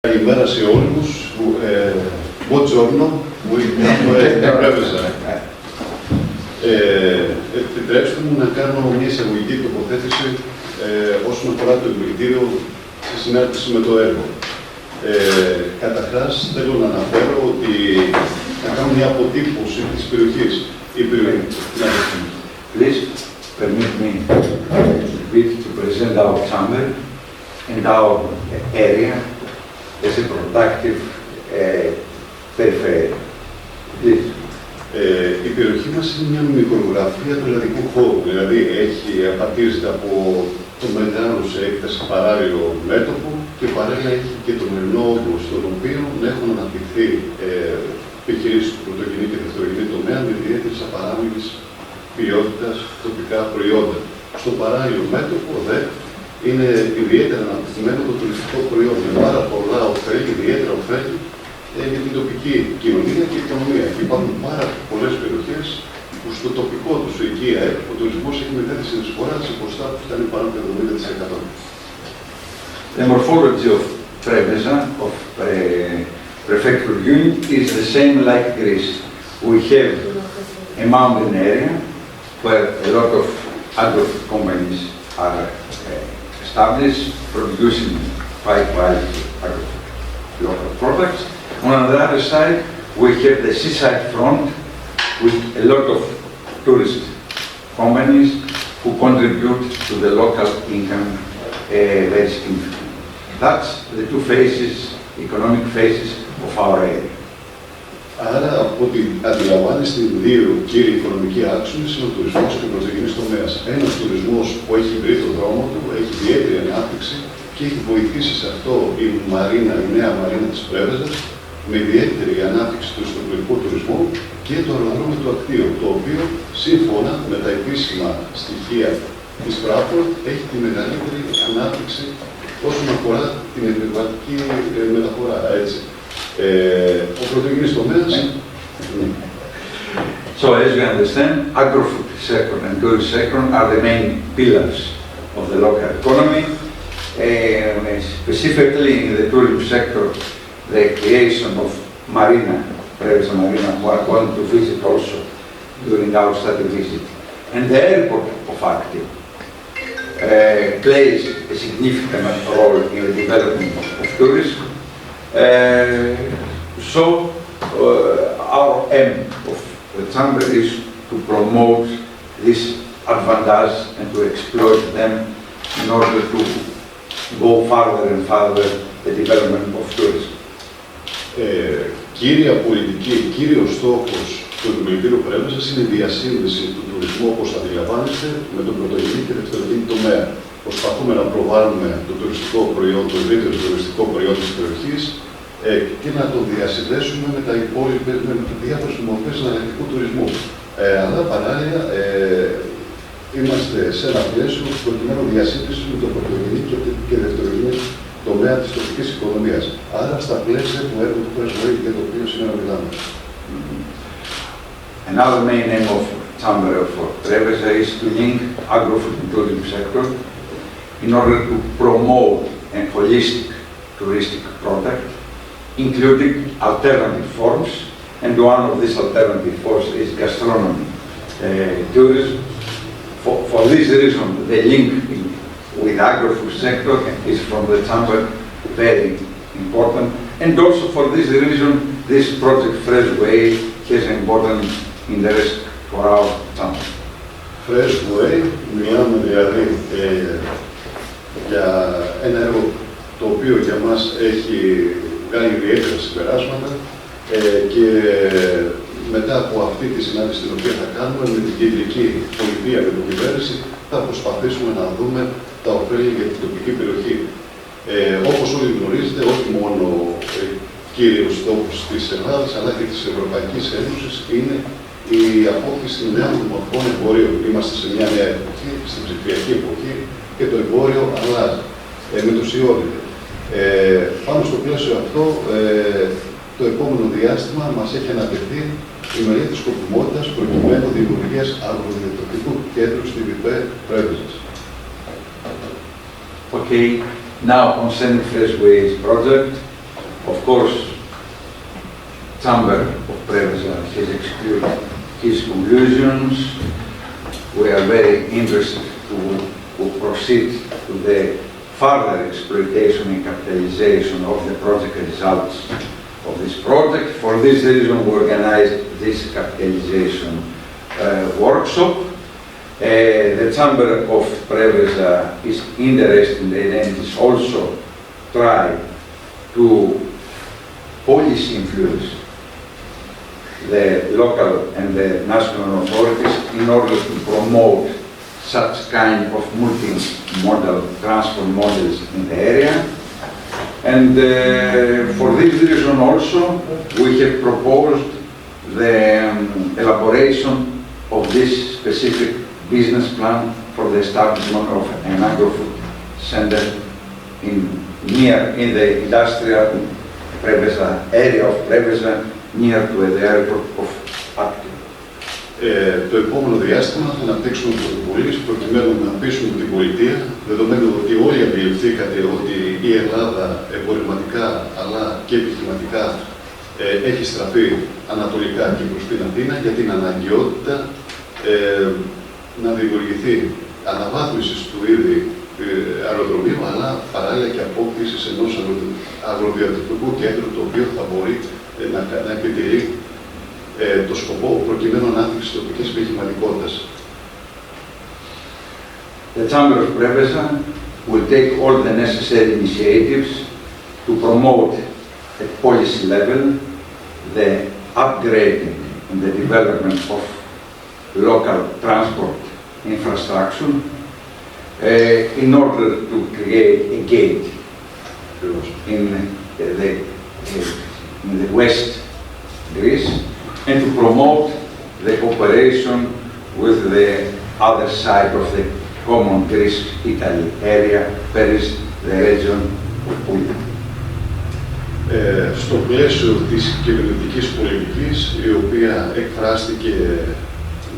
Καλημέρα σε όλους. Buongiorno, Preveza. Επιτρέψτε μου να κάνω μια εισαγωγική τοποθέτηση όσον αφορά το επιμελητήριο σε συνάρτηση με το έργο. Καταρχάς, θέλω να αναφέρω ότι θα κάνω μια αποτύπωση της περιοχής. Please permit me to present our chamber and our area as a productive periphery. Please. Η περιοχή μας είναι μια μικρογραφία του ελλαδικού χώρου, δηλαδή απαρτίζεται από το μεγάλο σε έκταση παράλληλο μέτωπο και παράλληλα έχει και τον ελληνό όγκο, στον οποίο έχουν αναπτυχθεί επιχειρήσεις του πρωτογενή και δευτερογενή τομέα με ιδιαίτερης απαράμιλης ποιότητας τοπικά προϊόντα. Στο παράλληλο μέτωπο, είναι ιδιαίτερα αναπτυγμένο το τουριστικό προϊόν με πάρα πολλά ωφέλη, ιδιαίτερα ωφέλη για την τοπική κοινωνία και οικονομία. Και υπάρχουν πάρα πολλές περιοχές που στο τοπικό του εκεί ο τουρισμός έχει μετέφερε συνεισφορά σε ποσοστά που φτάνει πάνω από 70%. The morphology of Preveza, of prefecture unit, is the same like Greece. We have a mountain area where a lot of agro companies are established, producing high quality local products. On the other side, we have the seaside front with a lot of tourist companies who contribute to the local income very significantly. That's the two phases, economic phases of our area. Άρα, από ό,τι αντιλαμβάνεστε, οι δύο κύριοι οικονομικοί άξονες είναι ο τουρισμός και ο πρωτογενής τομέας. Ένας τουρισμός που έχει βρει τον δρόμο του, έχει ιδιαίτερη ανάπτυξη και έχει βοηθήσει σε αυτό η νέα μαρίνα της Πρέβεζας, με ιδιαίτερη ανάπτυξη του ιστορικού τουρισμού και το αεροδρόμιο του Ακτίου, το οποίο σύμφωνα με τα επίσημα στοιχεία της Fraport έχει τη μεγαλύτερη ανάπτυξη όσον αφορά την επιβατική μεταφορά. Έτσι. Ο πρωτογενής τομέας. So as you understand, agro-food sector and tourist sector are the main pillars of the local economy. Specifically in the tourism sector, the creation of Marina, Preveza Marina, who are going to visit also during our study visit. And the airport of Active plays a significant role in the development of tourism. Our aim of the chamber is to promote this advantage and to exploit them in order to go further and further the development of tourism. Κύρια πολιτική, κύριος στόχος του επιμελητήριου Πρέβεζας είναι η διασύνδεση του τουρισμού, όπως αντιλαμβάνεστε, με τον πρωτογενή και δευτερογενή τομέα. Προσπαθούμε να προβάλλουμε το τουριστικό προϊόν, το ευρύτερο τουριστικό προϊόν της περιοχής και να το διασυνδέσουμε με τα υπόλοιπες, με διάφορες μορφές εναλλακτικού τουρισμού. Αλλά παράλληλα είμαστε σε ένα πλαίσιο προκειμένου διασύνδεση με το πρωτογενή και δευτερογενή τομέα της τοπικής οικονομίας. Άρα στα πλαίσια του έργου του Crossborder για το οποίο σήμερα μιλάμε. Another main aim of Chamber of Preveza is to link agro-food and tourism sector in order to promote a holistic touristic product, including alternative forms, and one of these alternative forms is gastronomy tourism. For this reason, the link with agro-food sector is from the chamber very important, and also for this reason, this project Fresh Way has an important interest for our chamber. Fresh Way, μιλάμε δηλαδή για ένα έργο το οποίο για μας έχει βγάλει ιδιαίτερα συμπεράσματα και μετά από αυτή τη συνάντηση την οποία θα κάνουμε με την κεντρική πολιτεία και την κυβέρνηση θα προσπαθήσουμε να δούμε τα ωφέλη για την τοπική περιοχή. Όπως όλοι γνωρίζετε, όχι μόνο κύριος στόχος της Ελλάδας αλλά και της Ευρωπαϊκής Ένωσης είναι η απόκτηση νέων μορφών εμπορίου. Είμαστε σε μια νέα εποχή, στην ψηφιακή εποχή και το εμπόριο αλλάζει, μετουσιώνεται. Πάνω στο πλαίσιο αυτό, το επόμενο διάστημα μας έχει ανατεθεί η μελέτη σκοπιμότητας προκειμένου δημιουργίας αγροδιατροφικού κέντρου στη ΒΠΕ Πρέβεζας. Okay, now concerning Fresh Ways project, Of course, Chamber of Preveza has executed his conclusions. We are very interested to proceed to the further exploitation and capitalization of the project results of this project. For this reason, we organized this capitalization workshop. The Chamber of Preveza is interested and is also trying to policy influence the local and the national authorities in order to promote such kind of multimodal transport models in the area. And for this reason also, we have proposed the elaboration of this specific business plan for the establishment of an agro-food center in the industrial Preveza area of Preveza, near to the airport of Epirus. Το επόμενο διάστημα θα αναπτύξουμε πρωτοβουλίες προκειμένου να πείσουμε την πολιτεία, δεδομένου ότι όλοι αντιληφθήκατε ότι η Ελλάδα εμπορευματικά αλλά και επιχειρηματικά έχει στραφεί ανατολικά και προς την Αθήνα για την αναγκαιότητα να δημιουργηθεί αναβάθμιση του ήδη αεροδρομίου, αλλά παράλληλα και απόκτηση ενός αγροδιατροφικού κέντρου, το οποίο θα μπορεί να επιτελεί το σκοπό προκειμένου ανάπτυξη τοπικής επιχειρηματικότητας. The Chamber of Preveza will take all the necessary initiatives to promote at policy level the upgrading and the development of local transport infrastructure in order to create a gate in the West Greece and to promote the cooperation with the other side of the common Greece-Italy area, that is the region of Epirus. Στο πλαίσιο της κυβερνητικής πολιτικής, η οποία εκφράστηκε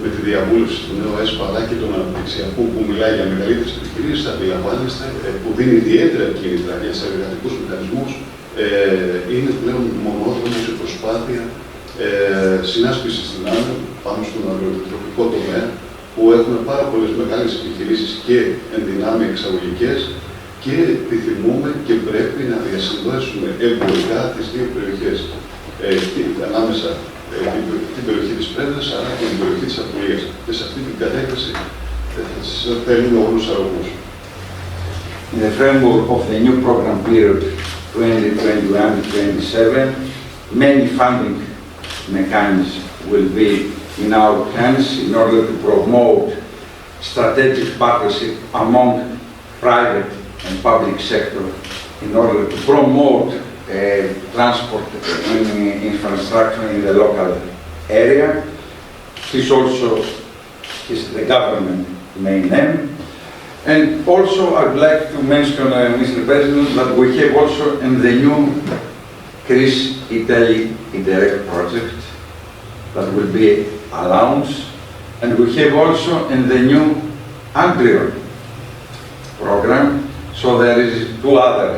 με τη διαβούλευση του νέου ΕΣΠΑ αλλά και των αναπτυξιακού που μιλάει για μεγαλύτερες επιχειρήσεις, αντιλαμβάνεστε, που δίνει ιδιαίτερα κίνητρα για τους εργατικούς μηχανισμούς, είναι πλέον μονόδρομος η προσπάθεια συνάσπισης δυνάμεων πάνω στον αγροτροφικό τομέα, που έχουμε πάρα πολλές μεγάλες επιχειρήσεις και ενδυνάμει εξαγωγικές και επιθυμούμε και πρέπει να διασυνδέσουμε εμπορικά τις δύο περιοχές, ανάμεσα την περιοχή της Πρέβεζας αλλά και την περιοχή της Απουλίας. Και σε αυτή την κατεύθυνση θα θέλουμε όλους τους αρρωγούς. In the framework of the new program period 2021-2027, many funding mechanisms will be in our hands in order to promote strategic partnership among private and public sector in order to promote transport infrastructure in the local area. This also is the government main aim. And also I would like to mention, Mr. President, that we have also in the new Greece-Italy Interreg project that will be announced, and we have also in the new Andrion program, so there is two other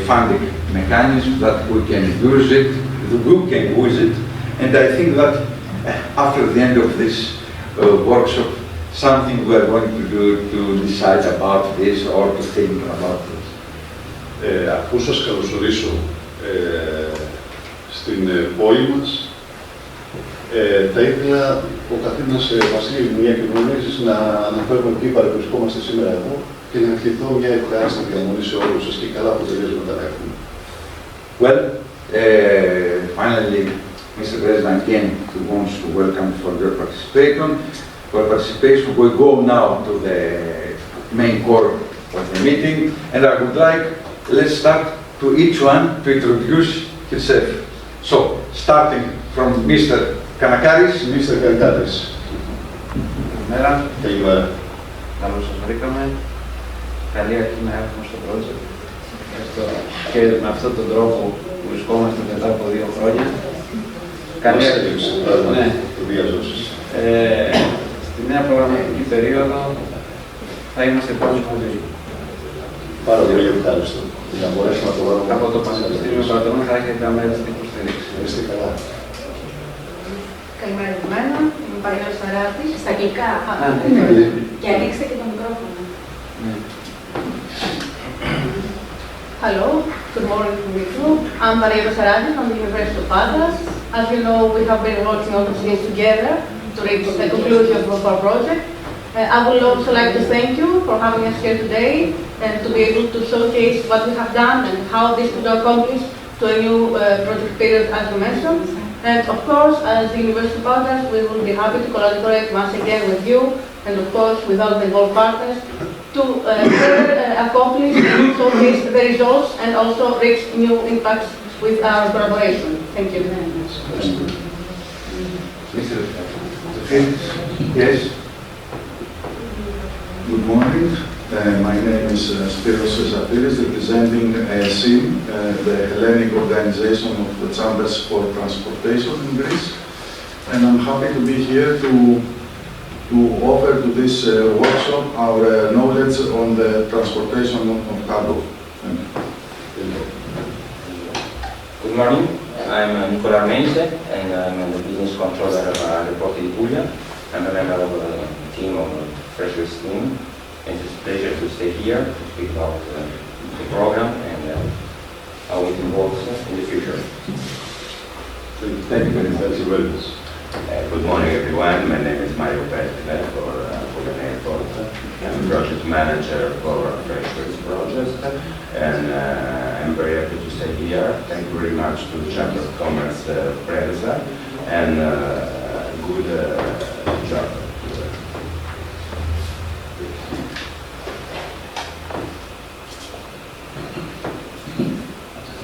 funding mechanisms that we can use it, and I think that after the end of this workshop, something we are going to do to decide about this or to think about this. Αφού σας καλωσορίσω στην πόλη μας, θα ήθελα ο καθένας Βασίλη μια κοινωνίσεις να αναφέρουμε ποιοι παρευρισκόμαστε σήμερα εδώ και να ευχηθώ μια ευχάριστη διαμονή σε όλους σας και καλά αποτελέσματα να έχουμε. Well, finally, Mr. President, again, we want to welcome for your participation. We go now to the main core of the meeting, and I would like, let's start to each one to introduce himself. So, starting from Mr. Kanakaris. Mr. Kanakaris. Καλημέρα. Καλημέρα. Καλώς σας βρήκαμε. Καλή αρχή να έχουμε στο project. Και με αυτόν τον τρόπο που βρισκόμαστε μετά από 2 χρόνια. Καλή αρχή. Ναι. Στη νέα προγραμματική περίοδο θα είμαστε πάλι μαζί. Πάρα πολύ ευχαριστώ. Για να μπορέσουμε να το βάλουμε. Από το Πανεπιστήμιο Πατρών θα έχετε αμέριστη υποστήριξη. Είστε καλά. Καλημέρα από μένα. Είμαι Παριός Σαράτης. Στα αγγλικά. Ναι. Και ανοίξτε και το μικρόφωνο. Hello, good morning to you. I'm Preveza Chamber from the University of Epirus. As you know, we have been working on this years together to reach the conclusion of our project. I would also like to thank you for having us here today and to be able to showcase what we have done and how this could accomplish to a new project period, as you mentioned. And of course, as the University partners, we will be happy to collaborate once again with you and of course with all the involved partners to further accomplish and showcase the results and also reach new impacts with our collaboration. Thank you very much. Mr. Felix, yes. Good morning. My name is Preveza Chamber, representing SIM, the Hellenic Organization of the Chambers for Transportation in Greece. And I'm happy to be here to offer to this workshop our knowledge on the transportation of cargo. Good morning. I'm Nicola Mense, and I'm the business controller of the Port in Puglia. I'm a member of the team of Freshers team, and it's a pleasure to stay here to speak about the program and how it involves in the future. Thank you very much. Good morning, everyone. My name is Mario Perez for the airport. I'm a project manager for Freshers project, and I'm very happy to stay here. Thank you very much to the Chamber of Commerce, Preveza, and good job.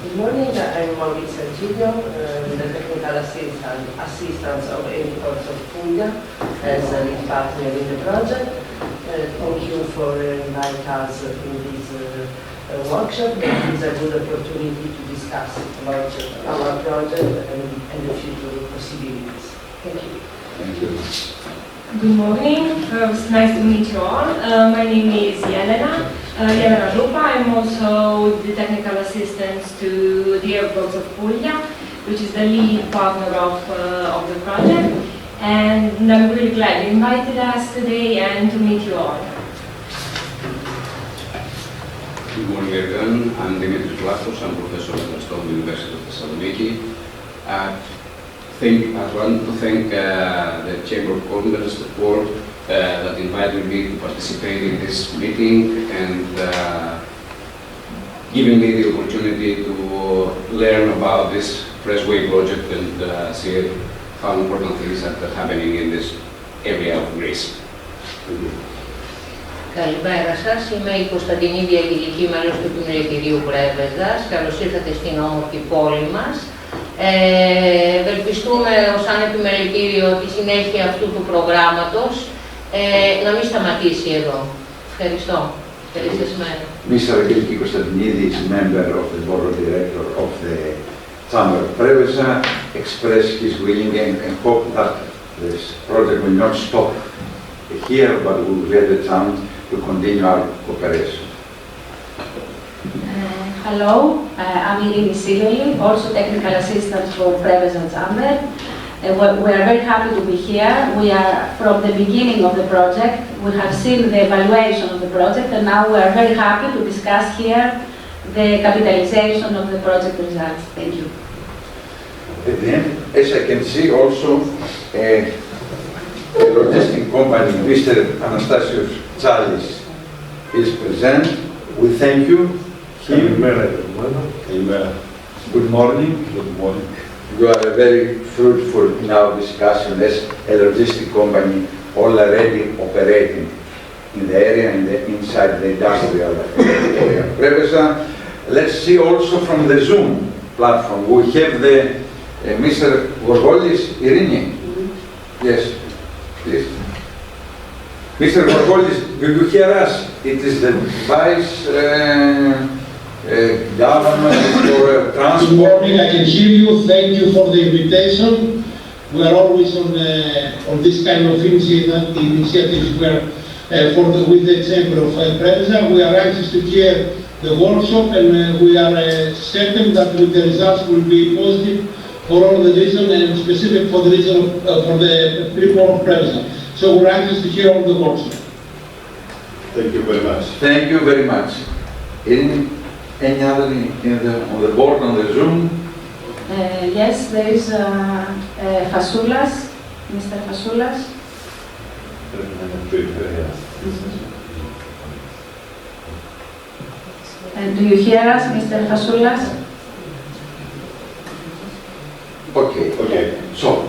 Good morning, I'm Maurizio Giglio, the technical assistant of Airports of Puglia as a lead partner in the project. Thank you for inviting us in this workshop. It is a good opportunity to discuss about our project and the future possibilities. Thank you. Thank you. Good morning. It's nice to meet you all. My name is Elena Lupa. I'm also the technical assistant to the Airports of Puglia, which is the lead partner of the project. And I'm really glad you invited us today and to meet you all. Good morning, everyone. I'm Dimitris Vlachos. I'm professor at the University of Thessaloniki. I want to thank the Chamber of Commerce, the board, that invited me to participate in this meeting and giving me the opportunity to learn about this Freshway project and see how important things are happening in this area of Greece. Καλημέρα σας. Είμαι η Κωνσταντινίδη Αγγελική, μέλος του Κοινοβουλίου Πρέβεζας. Καλώς ήρθατε στην όμορφη πόλη μας. Ευελπιστούμε σαν επιμελητήριο τη συνέχεια αυτού του προγράμματος να μην σταματήσει εδώ. Ευχαριστώ. Ευχαριστησμένα. Mr. Agiliki Konstantinidis is member of the board of directors of the Chamber of Preveza, expressed his willing and hope that this project will not stop here, but we will get the chance to continue our cooperation. Hello, I'm Irini Siloli, also technical assistant for Preveza Chamber. We are very happy to be here. We are from the beginning of the project. We have seen the evaluation of the project, and now we are very happy to discuss here the capitalization of the project results. Thank you. At the end, as I can see also, a logistic company, Mr. Anastasios Tsalis, is present. We thank you. Good morning. Good morning. You are very fruitful in our discussion as a logistic company already operating in the area and inside the industrial area. Preveza, let's see also from the Zoom platform. We have the Mr. Gorgolis Irini. Yes, please. Mr. Gorgolis, do you hear us? It is the Vice Government for Transport. Good morning, I can hear you. Thank you for the invitation. We are always on this kind of initiatives where with the Chamber of Preveza. We are anxious to hear the workshop, and we are certain that with the results will be positive for all the region and specific for the region for the people of Preveza. So we're anxious to hear all the workshop. Thank you very much. Thank you very much. Any other on the board, on the Zoom? Yes, there is Fasoulas, Mr. Fasoulas. And do you hear us, Mr. Fasoulas? Okay. Okay. So,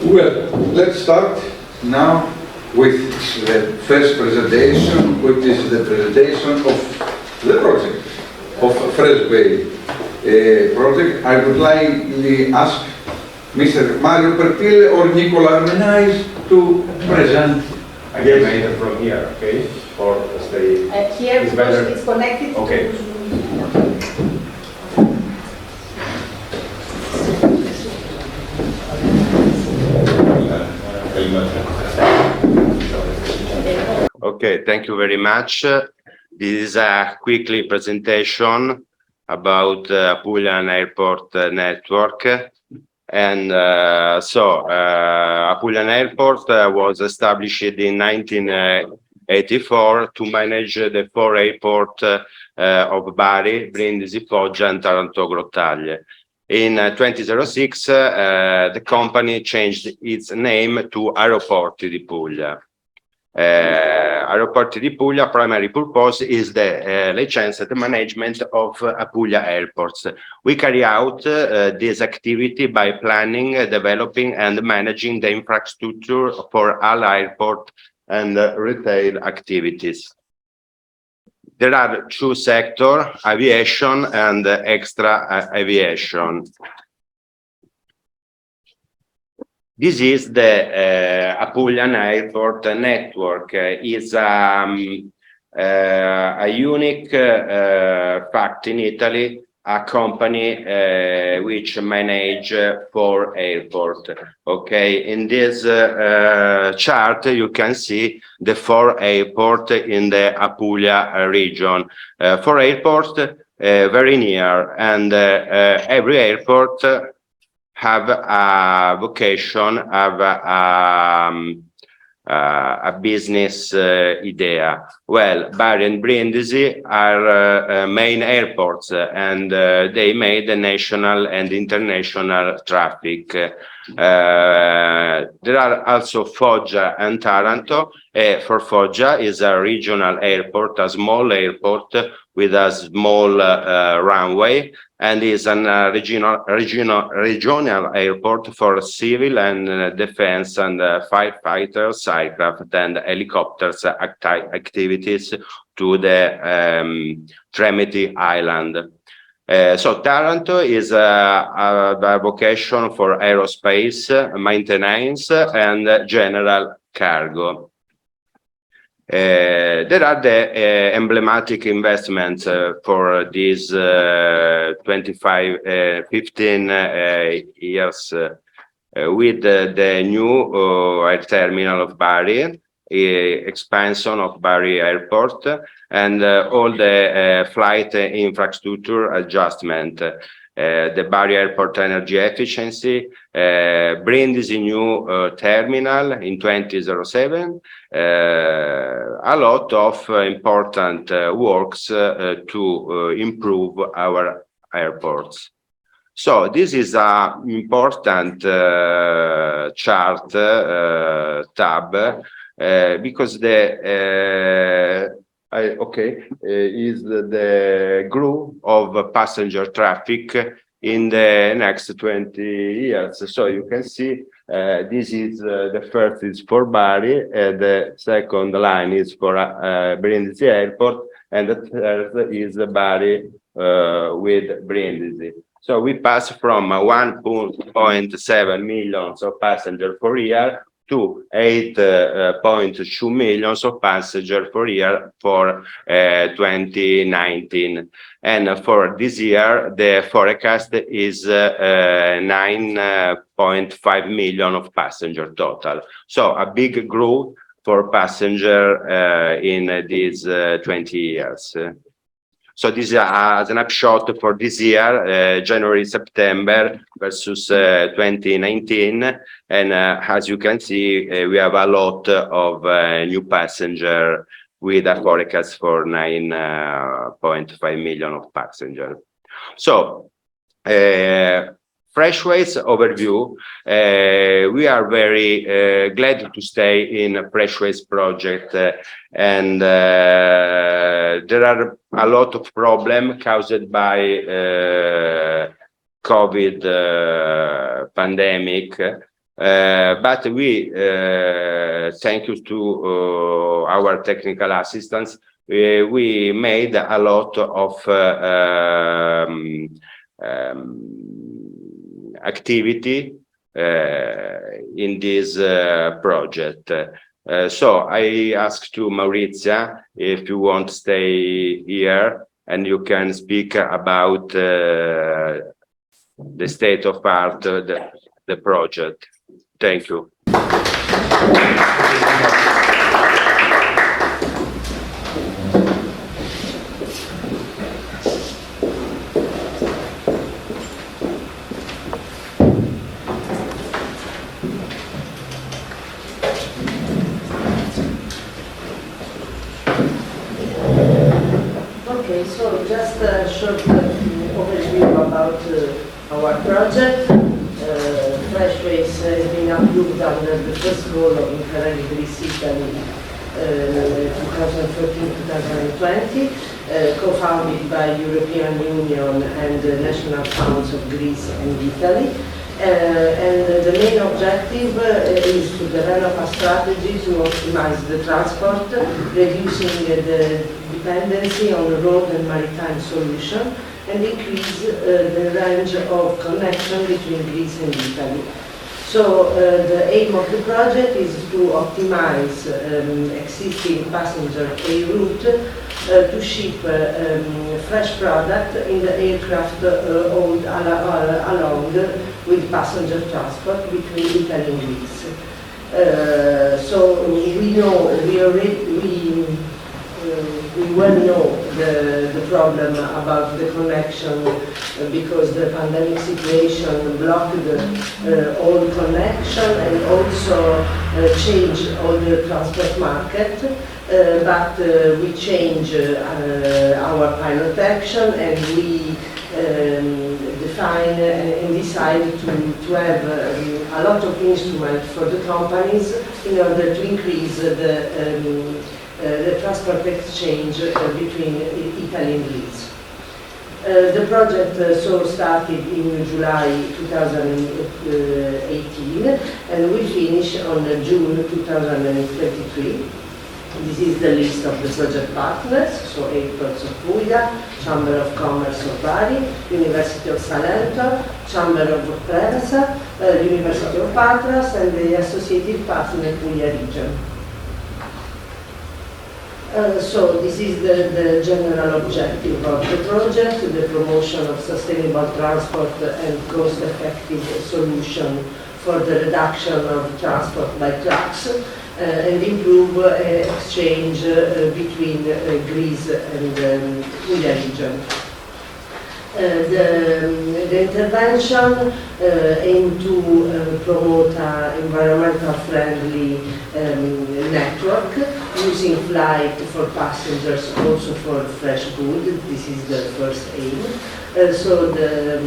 well, let's start now with the first presentation, which is the presentation of the project, of Freshway project. I would like to ask Mr. Mario Perpile or Nicola Menais to present. I can make it from here, okay? Or stay. Here, it's because better. it's connected. Okay. Okay, thank you very much. This is a quickly presentation about Apulian Airport network. And Apulian Airport was established in 1984 to manage the 4 airports of Bari, Brindisi, Foggia, and Taranto Grottaglie. In 2006, the company changed its name to Aeroporti di Puglia. Aeroporti di Puglia primary purpose is the licensed management of Apulia airports. We carry out this activity by planning, developing, and managing the infrastructure for all airport and retail activities. There are two sectors, aviation and extra aviation. This is the Apulian Airport network. It's a unique fact in Italy, a company which manage 4 airports. Okay, in this chart you can see the 4 airports in the Apulia region. 4 airports very near, and every airport have a vocation, have a business idea. Well, Bari and Brindisi are main airports, and they made the national and international traffic. There are also Foggia and Taranto. For Foggia is a regional airport, a small airport with a small runway, and is a regional airport for civil and defense and firefighters, aircraft and helicopters activities to the Tremiti Island. So Taranto is a vocation for aerospace, maintenance, and general cargo. There are the emblematic investments for these 15 years with the new air terminal of Bari, expansion of Bari Airport, and all the flight infrastructure adjustment. The Bari Airport energy efficiency, Brindisi new terminal in 2007, a lot of important works to improve our airports. So this is an important chart tab because the is the growth of passenger traffic in the next 20 years. So you can see this is the first is for Bari, the second line is for Brindisi Airport, and the third is Bari with Brindisi. So we pass from 1.7 million of passengers per year to 8.2 million of passengers per year for 2019. And for this year, the forecast is 9.5 million of passengers total. So a big growth for passenger in these 20 years. So this is a snapshot for this year, January-September versus 2019. And as you can see, we have a lot of new passenger with a forecast for 9.5 million of passengers. So, Freshways overview. We are very glad to stay in a Freshways project, and there are a lot of problems caused by COVID pandemic. But we, thank you to our technical assistants, we made a lot of activity in this project. So I ask to Maurizia if you want to stay here and you can speak about the state of art, the project. Thank you. Okay, so just a short overview about our project. Freshways has been approved under the first goal of Interreg V, Italy, 2014-2020, co-founded by European Union and the National Funds of Greece and Italy. And the main objective is to develop a strategy to optimize the transport, reducing the dependency on road and maritime solution, and increase the range of connection between Greece and Italy. So the aim of the project is to optimize existing passenger air route to ship fresh product in the aircraft owned along with passenger transport between Italy and Greece. So we know, we well know the problem about the connection because the pandemic situation blocked all connection and also changed all the transport market. But we changed our pilot action and we define and decide to have a lot of instruments for the companies in order to increase the transport exchange between Italy and Greece. The project started in July 2018 and will finish on June 2023. This is the list of the project partners, so Airports of Puglia, Chamber of Commerce of Bari, University of Salento, Chamber of Preveza, University of Patras, and the associated partner Puglia region. So this is the general objective of the project, the promotion of sustainable transport and cost-effective solution for the reduction of transport by trucks and improve exchange between Greece and Puglia region. The intervention aimed to promote an environmental friendly network using flight for passengers, also for fresh goods. This is the first aim. So the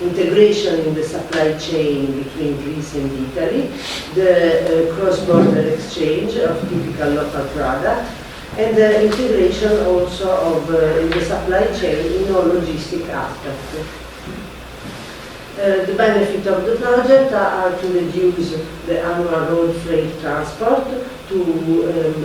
integration in the supply chain between Greece and Italy, the cross-border exchange of typical local products, and the integration also of in the supply chain in all logistic aspects. The benefit of the project are to reduce the annual road freight transport, to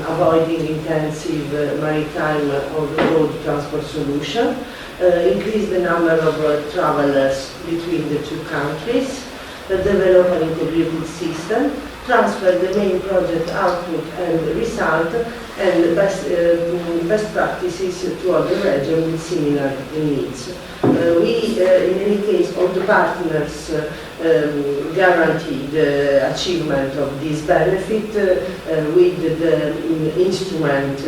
avoiding intensive maritime or road transport solution, increase the number of travelers between the two countries, develop an integrated system, transfer the main project output and result, and best practices to other regions with similar needs. We, in any case, all the partners guarantee the achievement of this benefit with the instrument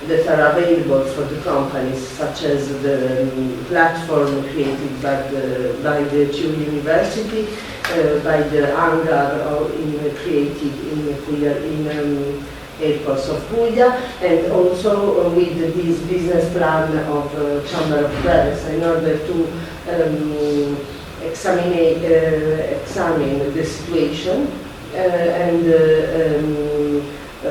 that are available for the companies, such as the platform created by the two universities, by the hangar created in airports of Puglia, and also with this business plan of Chamber of Commerce in order to examine the situation and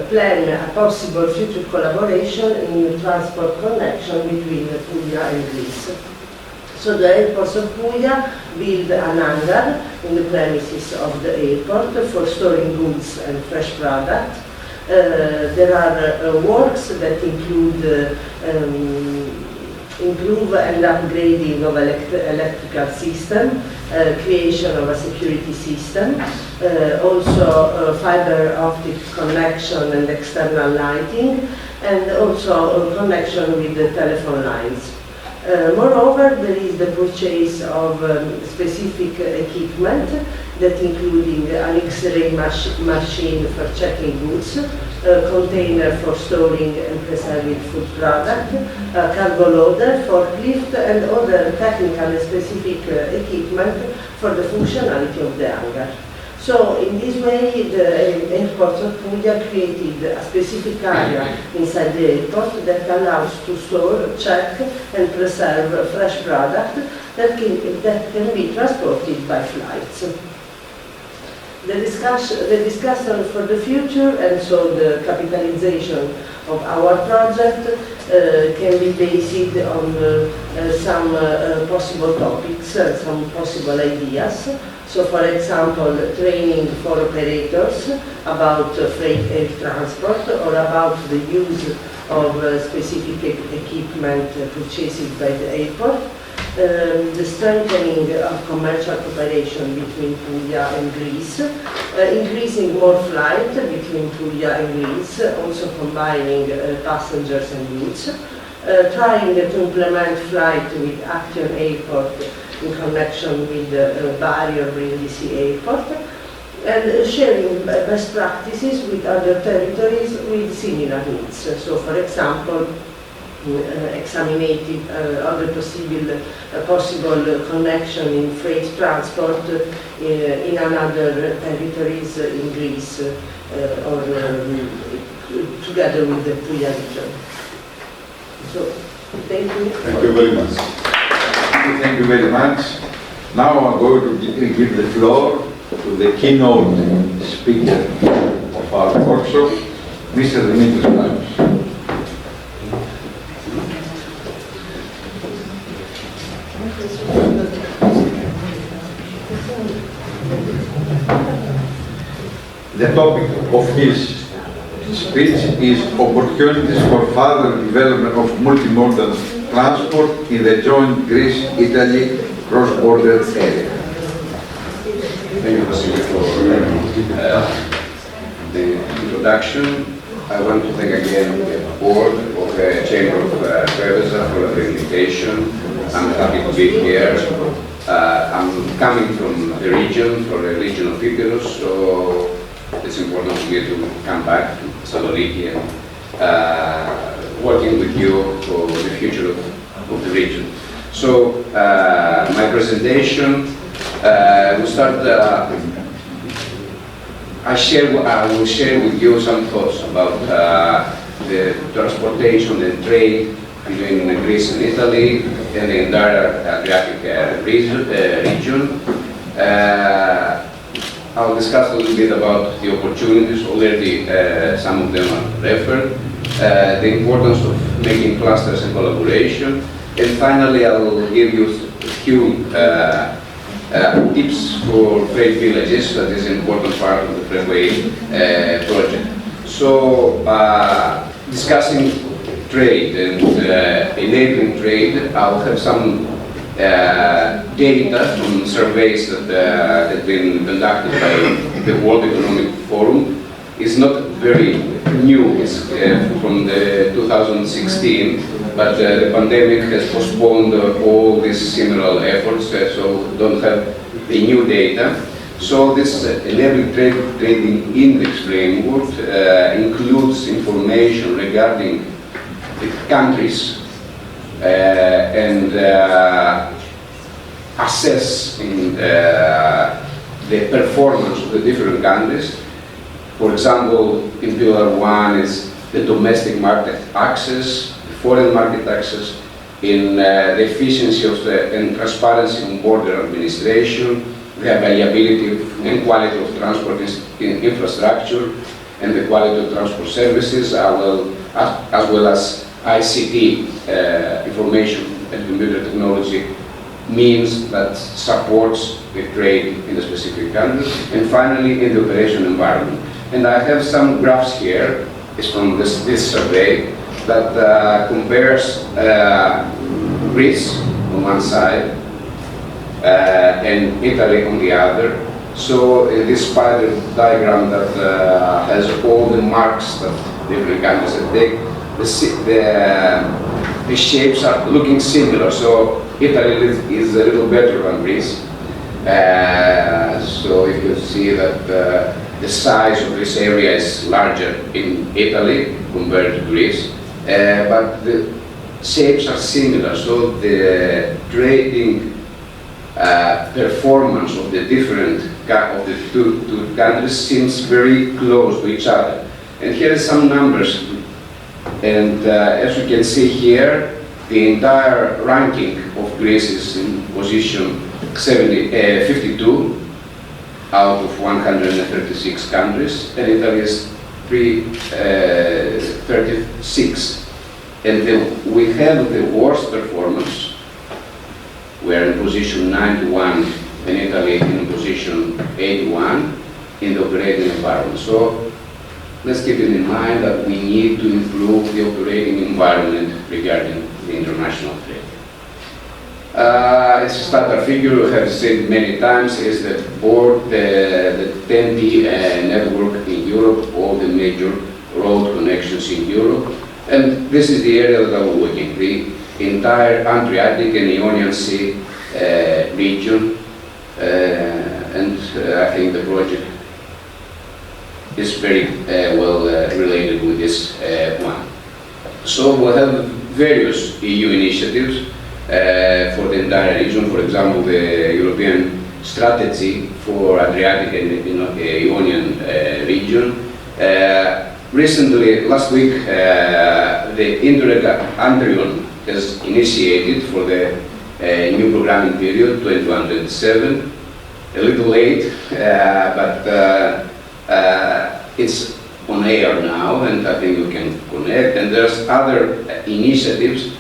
plan a possible future collaboration in transport connection between Puglia and Greece. So the airports of Puglia build an hangar in the premises of the airport for storing goods and fresh products. There are works that include improve and upgrading of electrical system, creation of a security system, also fiber optic connection and external lighting, and also connection with the telephone lines. Moreover, there is the purchase of specific equipment that including an X-ray machine for checking goods, a container for storing and preserving food product, a cargo loader, forklift, and other technical and specific equipment for the functionality of the hangar. So in this way, the airport of Puglia created a specific area inside the airport that allows to store, check, and preserve fresh product that can be transported by flights. The discussion for the future, and so the capitalization of our project, can be based on some possible topics, some possible ideas. So, for example, training for operators about freight air transport or about the use of specific equipment purchased by the airport. The strengthening of commercial cooperation between Puglia and Greece, increasing more flight between Puglia and Greece, also combining passengers and goods, trying to implement flight with Action Airport in connection with Bari or Brindisi Airport, and sharing best practices with other territories with similar needs. So, for example, examining other possible connection in freight transport in another territories in Greece or together with the Puglia region. So, thank you. Thank you very much. Thank you very much. Now I'm going to give the floor to the keynote speaker of our workshop, Mr. Dimitris. The topic of his speech is opportunities for further development of multimodal transport in the joint Greece-Italy cross-border area. Thank you, Vasily, for the introduction. I want to thank again the board of the Chamber of Preveza for the invitation. I'm happy to be here. I'm coming from the region, from the Region of Epirus, so it's important to me to come back to Thessaloniki and working with you for the future of the region. So my presentation will start. I will share with you some thoughts about the transportation and trade between Greece and Italy and the entire Adriatic region. I'll discuss a little bit about the opportunities. Already some of them are referred. The importance of making clusters and collaboration. And finally, I'll give you a few tips for freight villages. That is an important part of the freeway project. So, discussing trade and enabling trade, I'll have some data from surveys that have been conducted by the World Economic Forum. It's not very new. It's from the 2016. but the pandemic has postponed all these similar efforts, so we don't have the new data. So this enabling trading index framework includes information regarding the countries and assessing the performance of the different countries. For example, in Pillar 1 is the domestic market access, the foreign market access, in the efficiency of and transparency on border administration, the availability and quality of transport infrastructure, and the quality of transport services, as well as ICT, information and computer technology, means that supports the trade in the specific country, and finally in the operation environment. And I have some graphs here. It's from this survey that compares Greece on one side and Italy on the other. So this spider diagram that has all the marks that different countries have taken, the shapes are looking similar. So Italy is a little better than Greece. So you can see that the size of this area is larger in Italy compared to Greece, but the shapes are similar. So the trading performance of the two countries seems very close to each other. And here are some numbers. And as you can see here, the entire ranking of Greece is in position 52 out of 136 countries, and Italy is 36. And we have the worst performance. We are in position 91, and Italy in position 81 in the operating environment. So let's keep it in mind that we need to improve the operating environment regarding the international trade. It's a standard figure we have said many times, is that board the 10P network in Europe, all the major road connections in Europe. And this is the area that we're working, the entire Adriatic and Ionian Sea region. And I think the project is very well related with this one. So we have various EU initiatives for the entire region. For example, the European Strategy for Adriatic and Ionian region. Recently, last week, the Interreg has initiated for the new programming period, 21-27. A little late, but it's on air now, and I think we can connect. And there's other initiatives,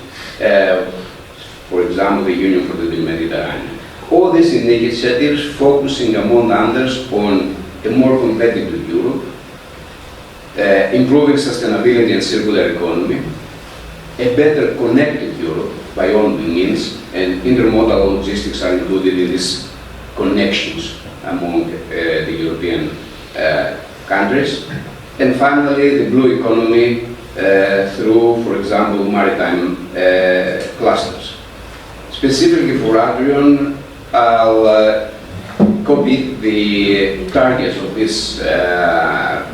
for example, the Union for the Mediterranean. All these initiatives focusing, among others, on a more competitive Europe, improving sustainability and circular economy, a better connected Europe by all means, and intermodal logistics are included in these connections among the European countries. And finally, the blue economy through, for example, maritime clusters. Specifically for Adrian, I'll copy the targets of this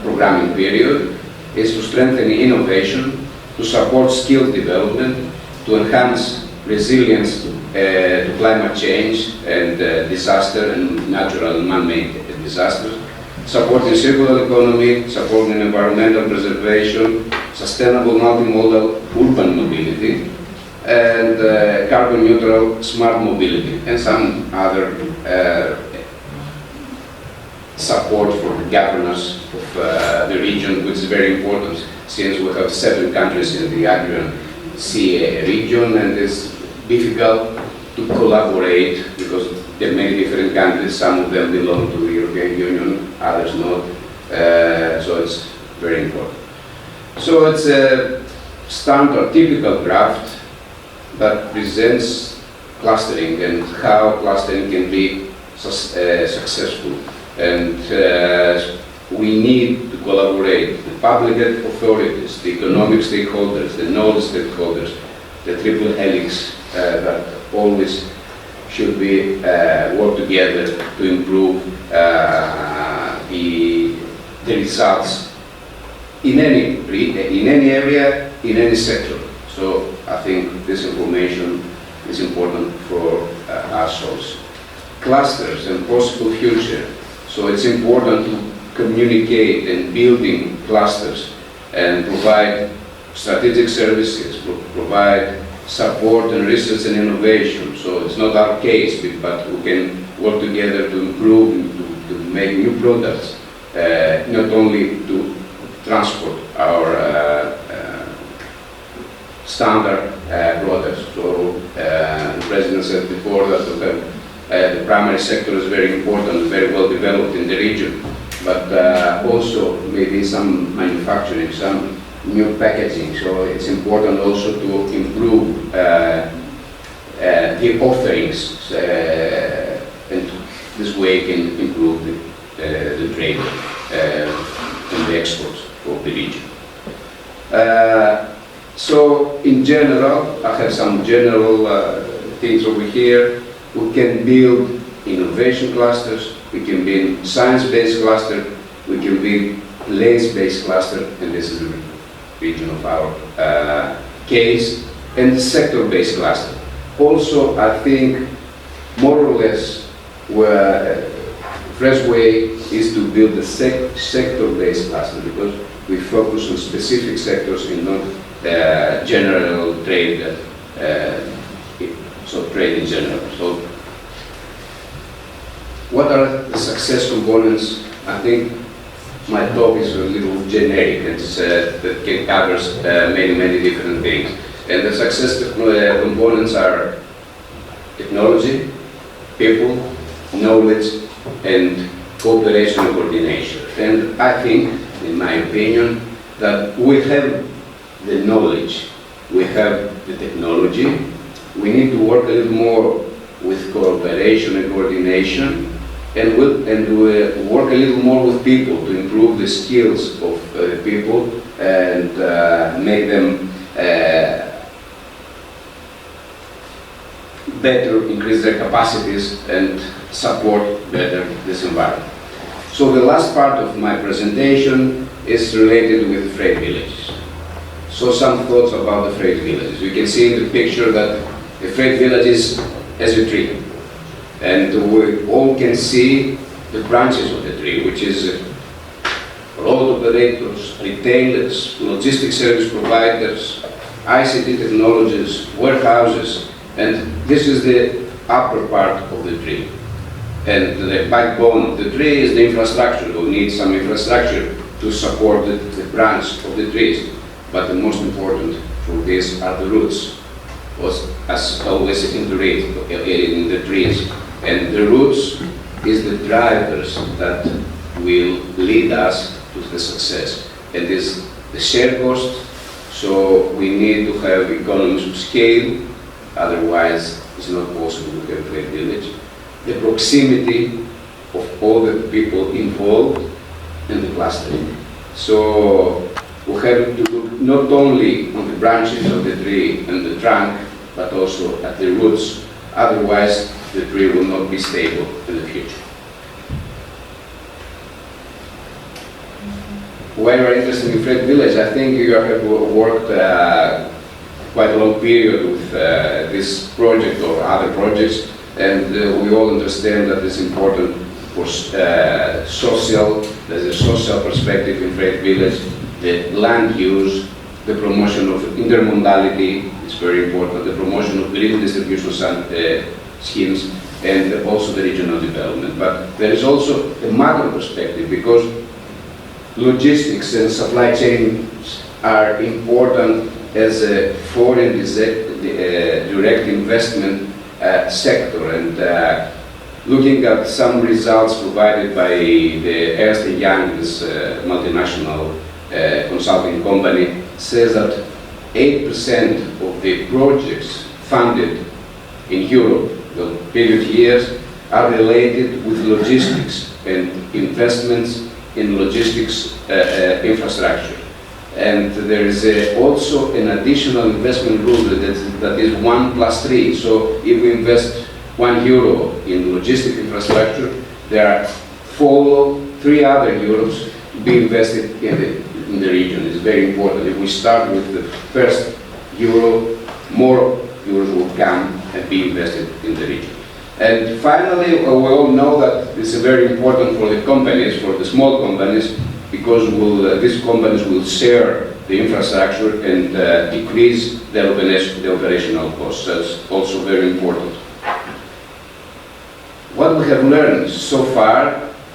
programming period is to strengthen innovation, to support skill development, to enhance resilience to climate change and disaster and natural and man-made disasters, supporting circular economy, supporting environmental preservation, sustainable multimodal urban mobility, and carbon neutral smart mobility, and some other support for the governance of the region, which is very important since we have 7 countries in the Adrian Sea region, and it's difficult to collaborate because there are many different countries. Some of them belong to the European Union, others not. So it's very important. So it's a standard, typical draft that presents clustering and how clustering can be successful. And we need to collaborate, the public authorities, the economic stakeholders, the knowledge stakeholders, the triple helix that always should be work together to improve the results in any area, in any sector. So I think this information is important for us also. Clusters and possible future. So it's important to communicate and building clusters and provide strategic services, provide support and research and innovation. So it's not our case, but we can work together to improve, to make new products, not only to transport our standard products. So the President said before that the primary sector is very important, very well developed in the region, but also maybe some manufacturing, some new packaging. So it's important also to improve the offerings, and this way can improve the trade and the exports of the region. So in general, I have some general things over here. We can build innovation clusters, we can build science-based cluster, we can build place-based cluster, and this is the region of our case, and the sector-based cluster. Also, I think more or less where fresh way is to build a sector-based cluster, because we focus on specific sectors and not general trade, so trade in general. So what are the success components? I think my talk is a little generic, and that covers many different things. And the success components are technology, people, knowledge, and cooperation and coordination. And I think, in my opinion, that we have the knowledge, we have the technology, we need to work a little more with cooperation and coordination, and work a little more with people to improve the skills of people and make them better, increase their capacities and support better this environment. So the last part of my presentation is related with freight villages. So some thoughts about the freight villages. You can see in the picture that the freight village is as a tree. And we all can see the branches of the tree, which is road operators, retailers, logistic service providers, ICT technologies, warehouses, and this is the upper part of the tree. And the backbone of the tree is the infrastructure. We need some infrastructure to support the branch of the trees. But the most important for this are the roots, as always in the trees. And the roots is the drivers that will lead us to the success. And this the shared cost, so we need to have economies of scale, otherwise it's not possible to have a great village. The proximity of all the people involved in the clustering. So we have to look not only on the branches of the tree and the trunk, but also at the roots. Otherwise, the tree will not be stable in the future. Why you are interested in freight village? I think you have worked quite a long period with this project or other projects, and we all understand that it's important for social. There's a social perspective in freight village. The land use, the promotion of intermodality is very important, the promotion of green distribution schemes, and also the regional development. But there is also a macro perspective, because logistics and supply chains are important as a foreign direct investment sector. And looking at some results provided by the Ernst & Young, this multinational consulting company, says that 8% of the projects funded in Europe the previous years are related with logistics and investments in logistics infrastructure. And there is also an additional investment rule that is 1+3. So if we invest €1 in logistic infrastructure, there are 3 other euros to be invested in the region. It's very important. If we start with the first euro, more euros will come and be invested in the region. And finally, we all know that it's very important for the companies, for the small companies, because these companies will share the infrastructure and decrease the operational costs. That's also very important. What we have learned so far,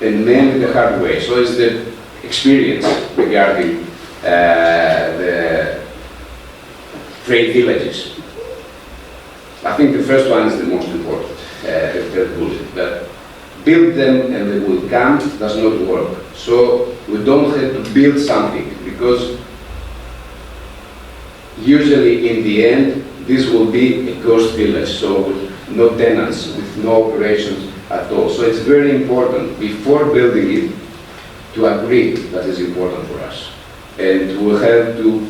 and mainly the hard way, so is the experience regarding the freight villages. I think the first one is the most important, but build them and they will come does not work. So we don't have to build something, because usually in the end this will be a ghost village, so with no tenants, with no operations at all. So it's very important before building it to agree that is important for us. And we have to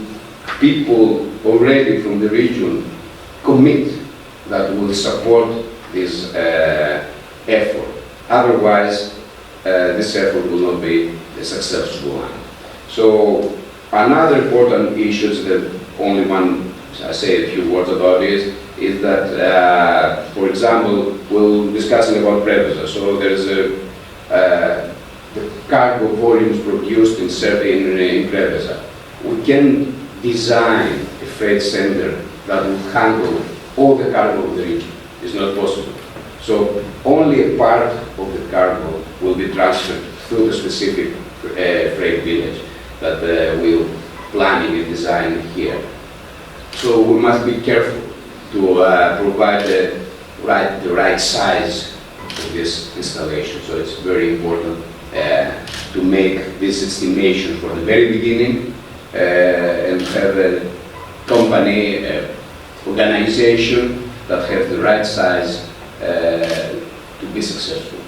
people already from the region commit that will support this effort. Otherwise, this effort will not be a successful one. So another important issue, the only one I say a few words about is that, for example, we're discussing about Preveza. So there's the cargo volumes produced in Preveza. We can design a freight center that will handle all the cargo of the region. It's not possible. So only a part of the cargo will be transferred through the specific freight village that we're planning and designing here. So we must be careful to provide the right size of this installation. So it's very important to make this estimation from the very beginning and have a company, organization that have the right size to be successful.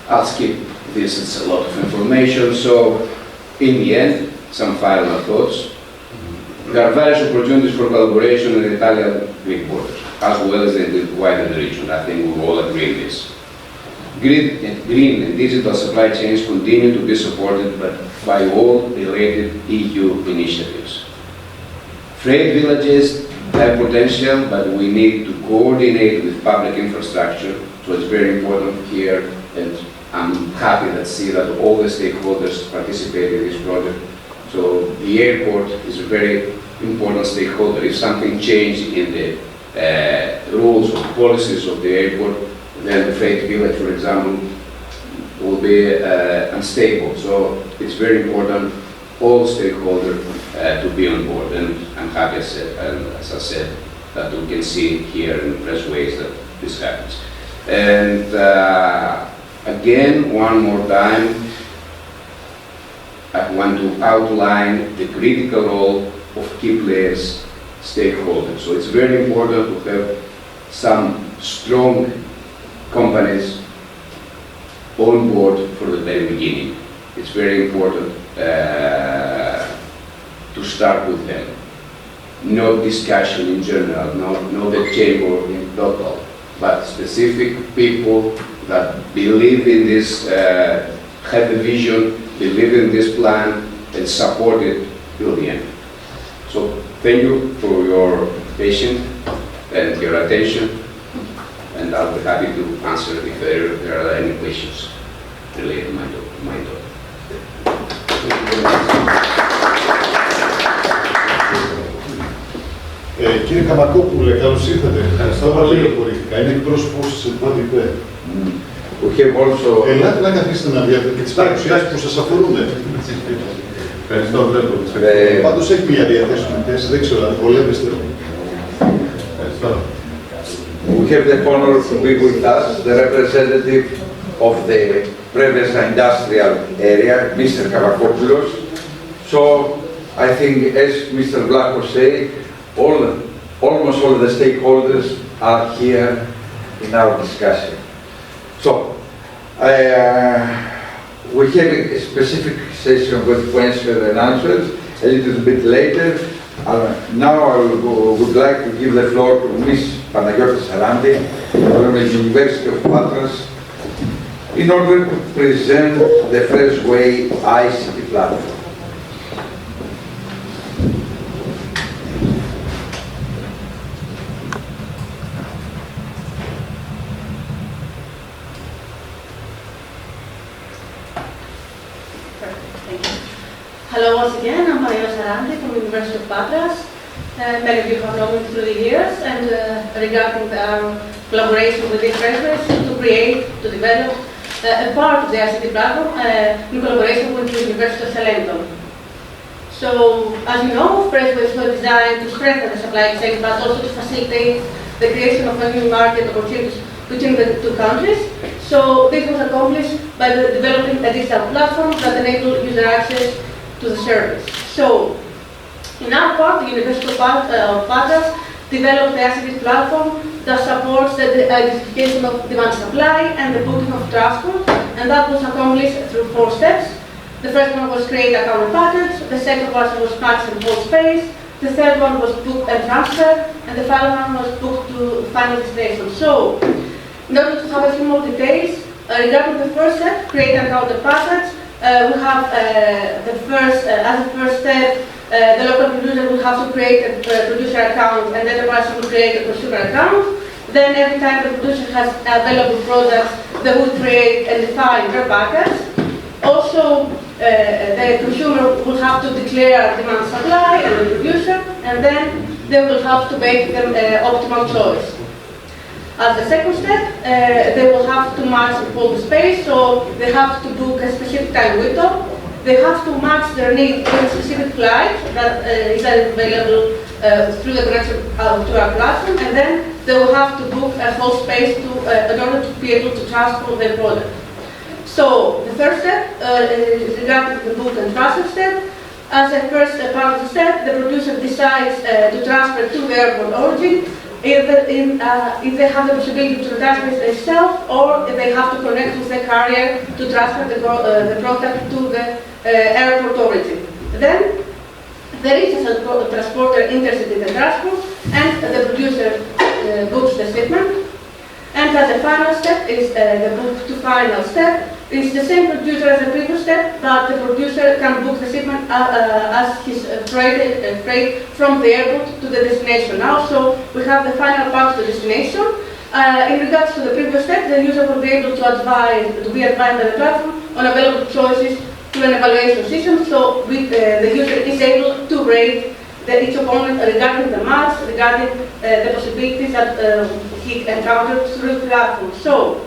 I'll skip this, it's a lot of information. So in the end, some final thoughts. There are various opportunities for collaboration in the Italian-Greek borders, as well as in the wider region. I think we all agree on this. Green and digital supply chains continue to be supported by all related EU initiatives. Freight villages have potential, but we need to coordinate with public infrastructure, so it's very important here, and I'm happy to see that all the stakeholders participate in this project. So the airport is a very important stakeholder. If something changes in the rules or policies of the airport, then the freight village, for example, will be unstable. So it's very important all stakeholders to be on board, and I'm happy, as I said, that we can see here in fresh ways that this happens. And again, one more time, I want to outline the critical role of key players, stakeholders. So it's very important to have some strong companies on board from the very beginning. It's very important to start with them. No discussion in general, no the chamber in total, but specific people that believe in this, have a vision, believe in this plan, and support it till the end. So thank you for your patience and your attention, and I'll be happy to answer if there are any questions related to my talk. Κύριε Καμακόπουλε, καλώς ήρθατε. Ευχαριστώ πολύ πληροφορικά. Είναι εκπρόσωπος της ΕΤΒΑ. Ελάτε να καθίσετε να δείτε και τις παρουσιάσεις που σας αφορούν. Ευχαριστώ, βλέπω. Πάντως έχει μια διαθέσιμη θέση, δεν ξέρω αν βολεύεστε. Ευχαριστώ. We have the honor to be with us, the representative of the Preveza industrial area, Mr. Kavakopoulos. So I think, as Mr. Vlachos said, almost all the stakeholders are here in our discussion. So we have a specific session with questions and answers a little bit later. Now I would like to give the floor to Ms. Panagiotis Sarandi from the University of Patras in order to present the Fresh Way ICT platform. Hello once again, I'm Preveza Chamber from the University of Patras. Many of you have known me through the years, and regarding our collaboration with these graduates to develop a part of the ICT platform in collaboration with the University of Hellenic. So, as you know, Freshways were designed to strengthen the supply chain, but also to facilitate the creation of a new market opportunities between the two countries. So, this was accomplished by developing a digital platform that enabled user access to the service. So, in our part, the University of Patras developed the ICT platform that supports the identification of demand supply and the booking of transport, and that was accomplished through 4 steps. The first one was create account and package, the second one was patch and hold space, the third one was book and transfer, and the final one was book to final destination. So, in order to have a few more details, regarding the first step, create an account and package, we have as the first step, the local producer will have to create a producer account and the enterprise will create a consumer account. Then every time the producer has available products, they will create and define their package. Also, the consumer will have to declare demand supply and the producer, and then they will have to make them optimal choice. As the second step, they will have to match and hold the space, so they have to book a specific time window. They have to match their need to a specific flight that is available through the connection to our platform, and then they will have to book a whole space in order to be able to transport their product. So the first step is regarding the book and transfer step. As a first part of the step, the producer decides to transfer to the airport origin, if they have the possibility to transfer it themselves, or if they have to connect with the carrier to transfer the product to the airport origin. Then there is a transporter interested in the transport, and the producer books the shipment. And as the final step is the book to final step. It's the same producer as the previous step, but the producer can book the shipment as his freight from the airport to the destination. Now, so we have the final part to the destination. In regards to the previous step, the user will be able to be advised by the platform on available choices through an evaluation system. So the user is able to rate each opponent regarding the match, regarding the possibilities that he encountered through the platform. So,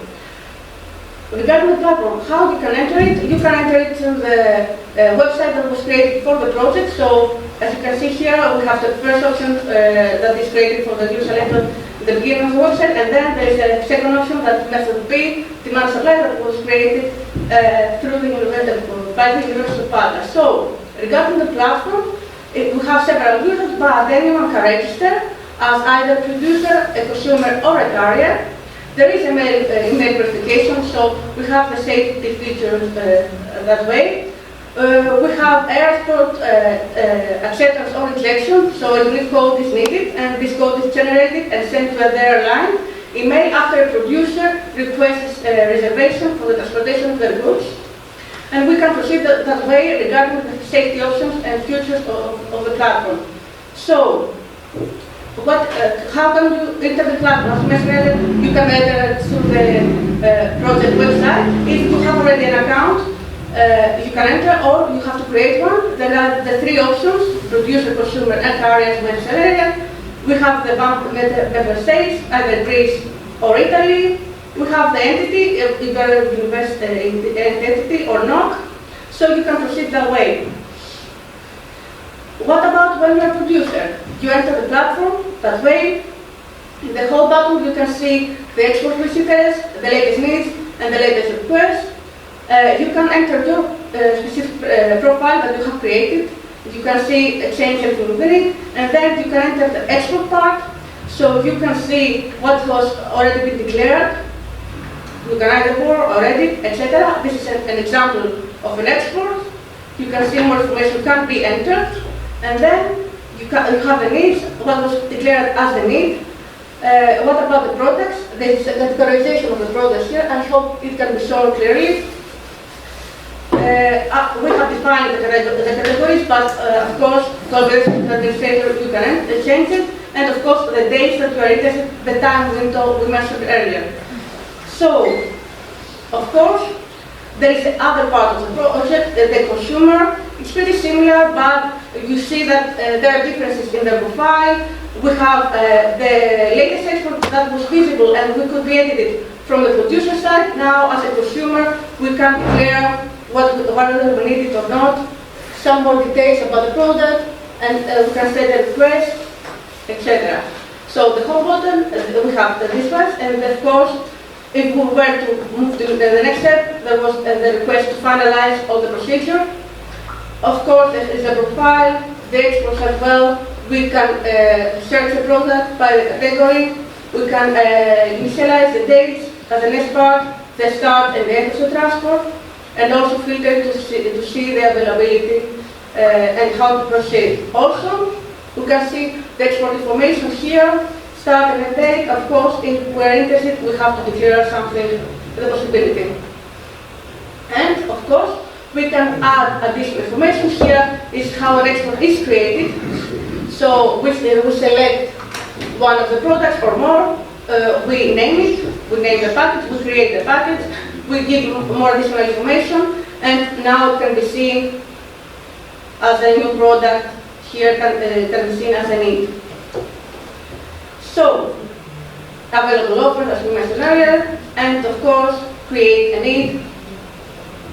regarding the platform, how you can enter it? You can enter it through the website that was created for the project. So, as you can see here, we have the first option that is created for the user at the beginning of the website, and then there is a second option, that method B, demand supply, that was created through the University of Patras. So, regarding the platform, we have several users, but anyone can register as either a producer, a consumer, or a carrier. There is email verification, so we have the safety features that way. We have airport acceptance or rejection, so a unique code is needed, and this code is generated and sent to the airline email after a producer requests a reservation for the transportation of their goods. And we can proceed that way regarding the safety options and features of the platform. So, how can you enter the platform? As mentioned earlier, you can enter through the project website. If you have already an account, you can enter, or you have to create one. There are the 3 options: producer, consumer, and carrier, as mentioned earlier. We have the member states, either Greece or Italy. We have the entity, if you are invest in the entity or not, so you can proceed that way. What about when you're a producer? You enter the platform that way. In the whole button, you can see the export receipts, the latest needs, and the latest requests. You can enter your specific profile that you have created. You can see exchange and fulfilling, and then you can enter the export part, so you can see what was already been declared. You can either for, already, etc. This is an example of an export. you can see more information can be entered, and then you have the needs, what was declared as the need. What about the products? There is the categorization of the products here. I hope it can be shown clearly. We have defined the categories, but of course, for the administrator, you can change it. And of course, the dates that you are interested, the time window we mentioned earlier. So, of course, there is the other part of the project, the consumer. It's pretty similar, but you see that there are differences in the profile. We have the latest export that was visible and we could be edited from the producer side. Now, as a consumer, we can declare whether we need it or not, some more details about the product, and we can set a request, etc. So the whole button, we have this one, and of course, if we were to move to the next step, there was the request to finalize all the procedure. Of course, there is a profile, the exports as well. We can search the product by the category. We can initialize the dates as the next part, the start and the end of the transport, and also filter to see the availability and how to proceed. Also, we can see the export information here, start and end date. Of course, if we're interested, we have to declare something, the possibility. And of course, we can add additional information. Here is how an export is created. So we select one of the products or more, we name it, we name the package, we create the package, we give more additional information, and now it can be seen as a new product. Here can be seen as a need. So, available offers, as we mentioned earlier, and of course, create a need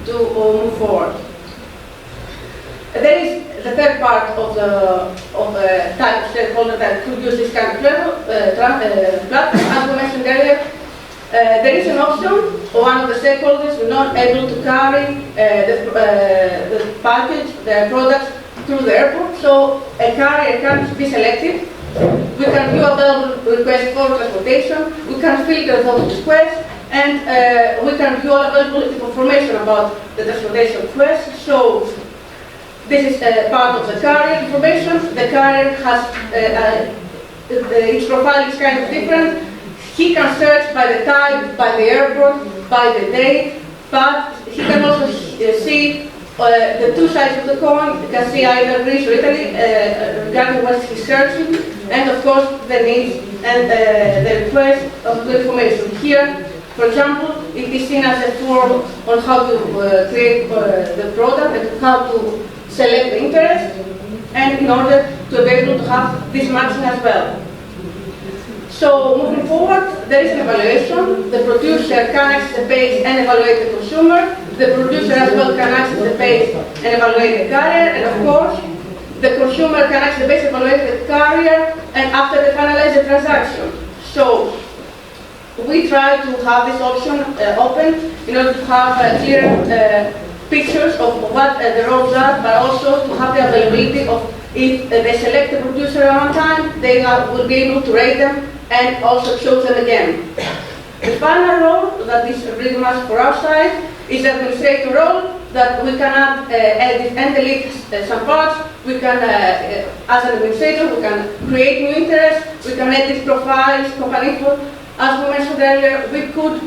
to move forward. There is the third part of the type of stakeholder that could use this kind of platform. As we mentioned earlier, there is an option. One of the stakeholders is not able to carry the package, the products through the airport, so a carrier can be selected. We can view available requests for transportation, we can filter those requests, and we can view all available information about the transportation request. So this is part of the carrier information. The carrier has, its profile is kind of different. He can search by the time, by the airport, by the date, but he can also see the two sides of the coin. You can see either Greece or Italy regarding what he's searching, and of course the needs and the request of the information. Here, for example, it is seen as a form on how to create the product and how to select the interest, and in order to be able to have this matching as well. So moving forward, there is an evaluation. The producer can access the page and evaluate the consumer. The producer as well can access the page and evaluate the carrier. And of course, the consumer can access the page, evaluate the carrier, and after they finalize the transaction. So we try to have this option open in order to have clear pictures of what the roles are, but also to have the availability of if they select the producer at one time, they will be able to rate them and also choose them again. The final role that is really much for our side is the administrator role, that we can add, edit and delete some parts. We can, as an administrator, we can create new interests, we can edit profiles, company info. As we mentioned earlier, we could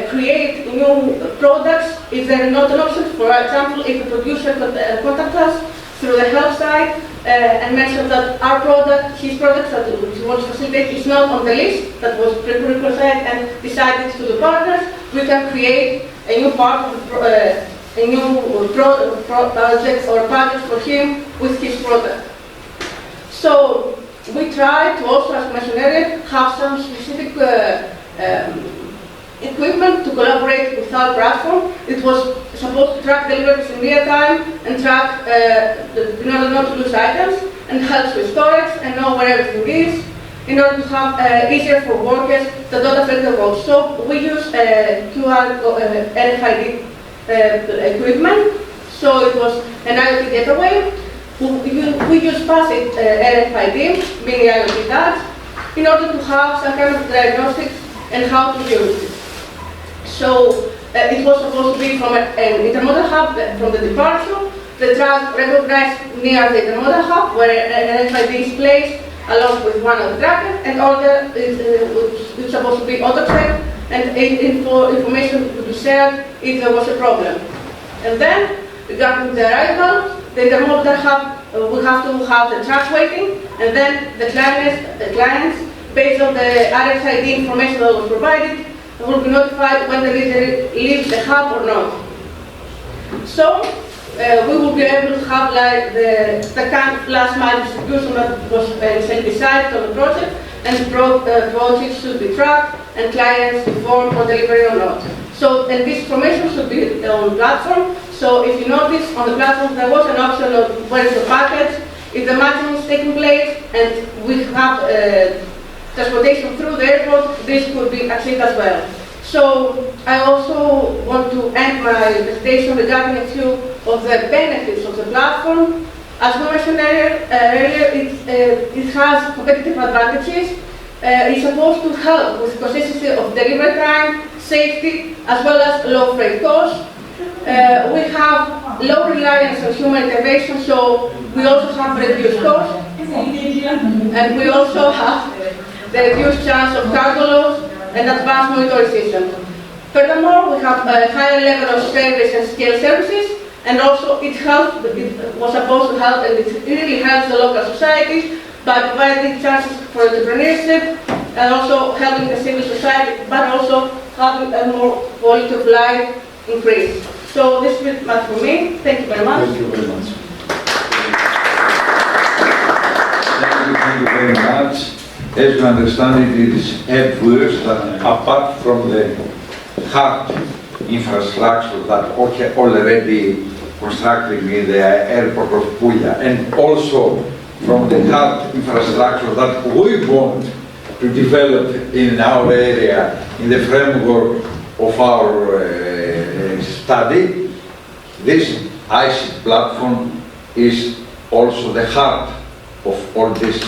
create new products if there is not an option. For example, if a producer could contact us through the help site and mention that our product, his product that he wants to facilitate is not on the list that was prerequisite and decided to the partners, we can create a new part of a new project or package for him with his product. So we try to also, as mentioned earlier, have some specific equipment to collaborate with our platform. It was supposed to track deliveries in real time and track in order not to lose items, and helps with storage and know where everything is, in order to have easier for workers that don't affect the road. So we use QR RFID equipment. So it was an IoT gateway. We use passive RFID, meaning IoT tags, in order to have some kind of diagnostics and how to use it. So it was supposed to be from an intermodal hub from the departure, the track recognized near the Intermodal hub, where an RFID is placed along with one of the trackers, and order is supposed to be auto-checked, and information to be shared if there was a problem. And then, regarding the arrival, the Intermodal hub will have to have the track waiting, and then the clients, based on the RFID information that was provided, will be notified when they leave the hub or not. So, we will be able to have like the last mile distribution that was decided on the project, and projects should be tracked and clients informed for delivery or not. So, and this information should be on the platform. So if you notice on the platform there was an option of where is the package, if the matching is taking place and we have transportation through the airport, this could be achieved as well. So I also want to end my presentation regarding a few of the benefits of the platform. As we mentioned earlier, it has competitive advantages. It's supposed to help with consistency of delivery time, safety, as well as low freight costs. We have low reliance on human intervention, so we also have reduced costs. And we also have the reduced chance of cargo loss and advanced monitoring systems. Furthermore, we have a higher level of service and scale services, and also it was supposed to help, and it really helps the local societies by providing chances for entrepreneurship and also helping the civil society, but also having a more quality of life increase. So this is much for me. Thank you very much. Thank you very much. Thank you very much. As you understand it, it is obvious that apart from the hard infrastructure that already constructed in the airport of Puglia, and also from the hard infrastructure that we want to develop in our area in the framework of our study, this ICT platform is also the heart of all this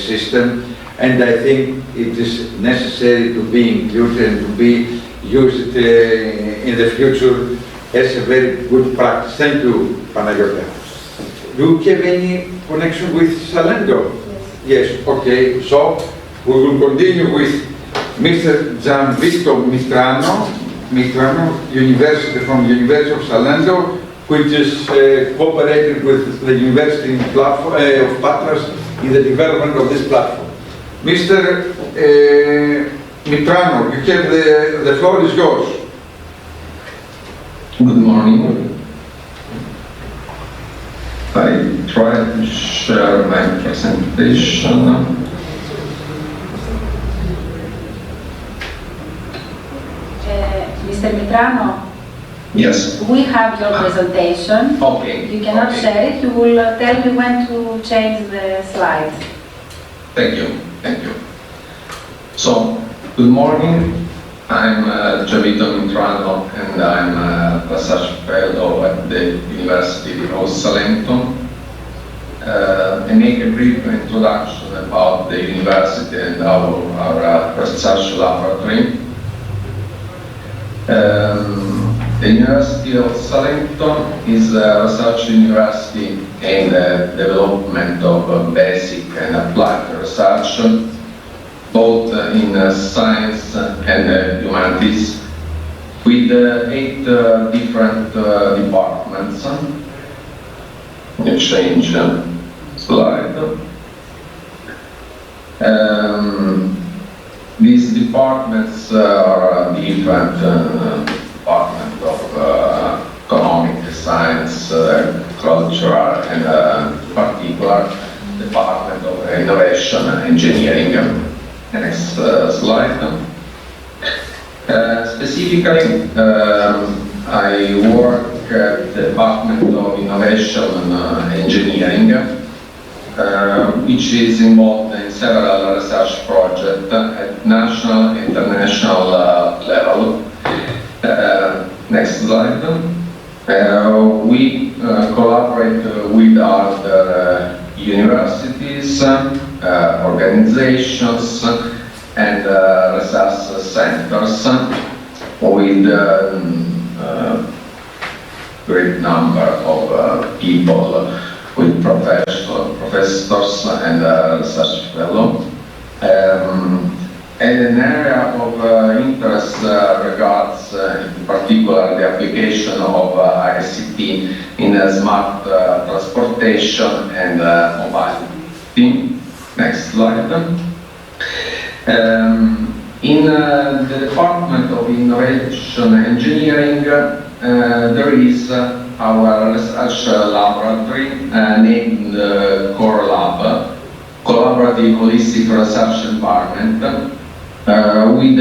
system, and I think it is necessary to be included and to be used in the future as a very good practice. Thank you, Panagiotis. Do you have any connection with Salento? Yes. Yes, okay. So we will continue with Mr. Gianvito Mitrano, University from University of Salento, which is cooperating with the University platform, of Patras in the development of this platform. Mr. Mitrano, you have the floor is yours. Good morning. I try to share my presentation. Mr. Mitrano? Yes. We have your presentation. Okay. You cannot share it. You will tell me when to change the slides. Thank you. Thank you. So, good morning. I'm Gianvito Mitrano, and I'm a research fellow at the University of Salento. I make a brief introduction about the university and our research laboratory. The University of Salento is a research university in the development of basic and applied research, both in science and humanities, with 8 different departments. You change slide. These departments are different department of economic science, cultural, and particular department of innovation and engineering. Next slide. Specifically, I work at the Department of Innovation and Engineering, which is involved in several research projects at national and international level. Next slide. We collaborate with other universities, organizations, and research centers with great number of people with professors and research fellows. And an area of interest regards, in particular, the application of ICT in smart transportation and mobility. Next slide. In the Department of Innovation Engineering, there is our research laboratory named Core Lab, Collaborative Holistic Research Environment, with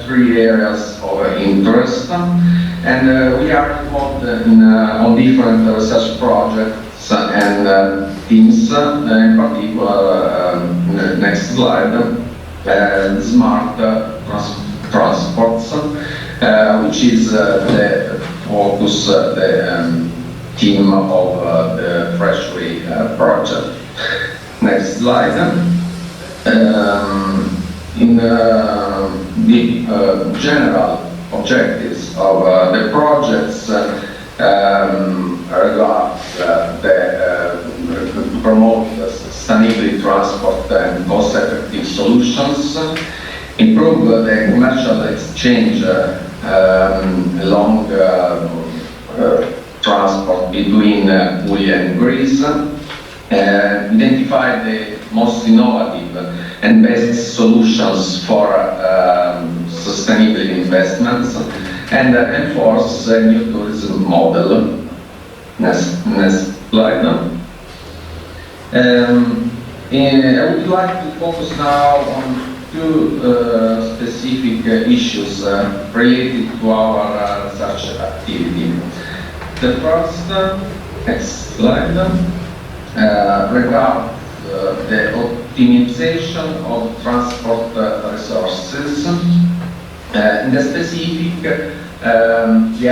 3 areas of interest, and we are involved on different research projects and teams, in particular, next slide, smart transports, which is the focus, the theme of the Freshway project. Next slide. In the general objectives of the projects regard promote sustainability transport and cost-effective solutions, improve the commercial exchange along transport between Puglia and Greece, identify the most innovative and best solutions for sustainability investments, and enforce a new tourism model. Next slide. I would like to focus now on 2 specific issues related to our research activity. The first, next slide, regards the optimization of transport resources, in the specific, the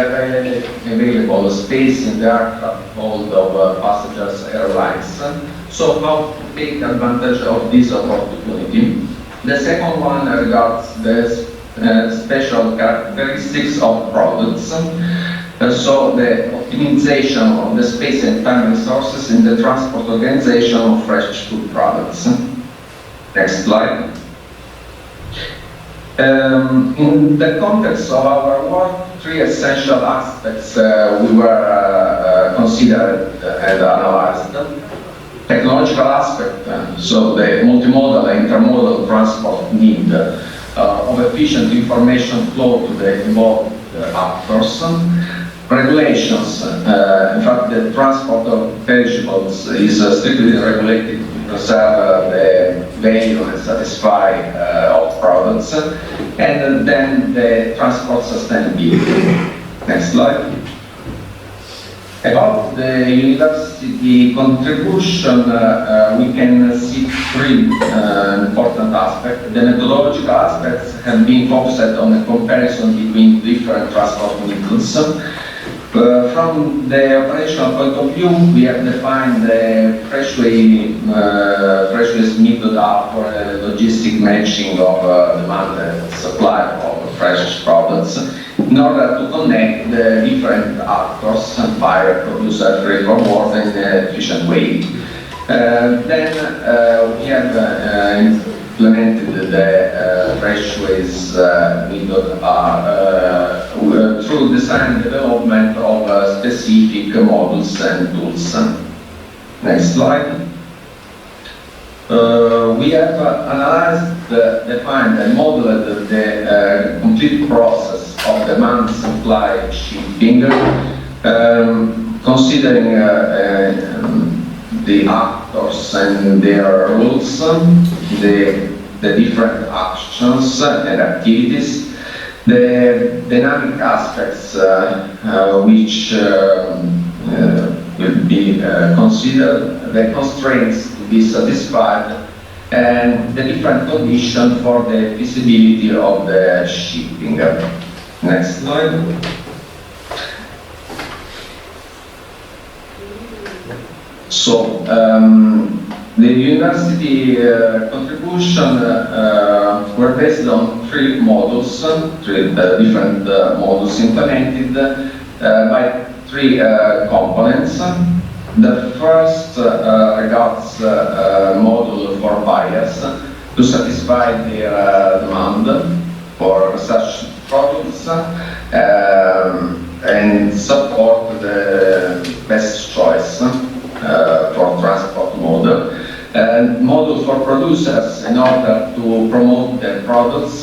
available space in the aircraft hold of passengers airlines. So how to take advantage of this opportunity. The second one regards the special characteristics of products. So the optimization of the space and time resources in the transport organization of fresh food products. Next slide. In the context of our work, 3 essential aspects we were considered and analyzed. Technological aspect, so the multimodal and intermodal transport need of efficient information flow to the involved actors. Regulations, in fact the transport of perishables is strictly regulated to preserve the value and satisfy of products, and then the transport sustainability. Next slide. About the university contribution, we can see 3 important aspects. The methodological aspects have been focused on a comparison between different transport methods. From the operational point of view, we have defined the Freshway's method for logistic matching of demand and supply of fresh products in order to connect the different actors, buyer, producer, freight forwarder in an efficient way. Then we have implemented the Freshway's method through design and development of specific models and tools. Next slide. We have analyzed, defined and modeled the complete process of demand supply shipping, considering the actors and their rules, the different actions and activities, the dynamic aspects which will be considered, the constraints to be satisfied, and the different conditions for the feasibility of the shipping. Next slide. So, the university contribution were based on 3 models, 3 different models implemented by 3 three components. The first regards module for buyers to satisfy their demand for such products and support the best choice for transport mode. And model for producers in order to promote their products,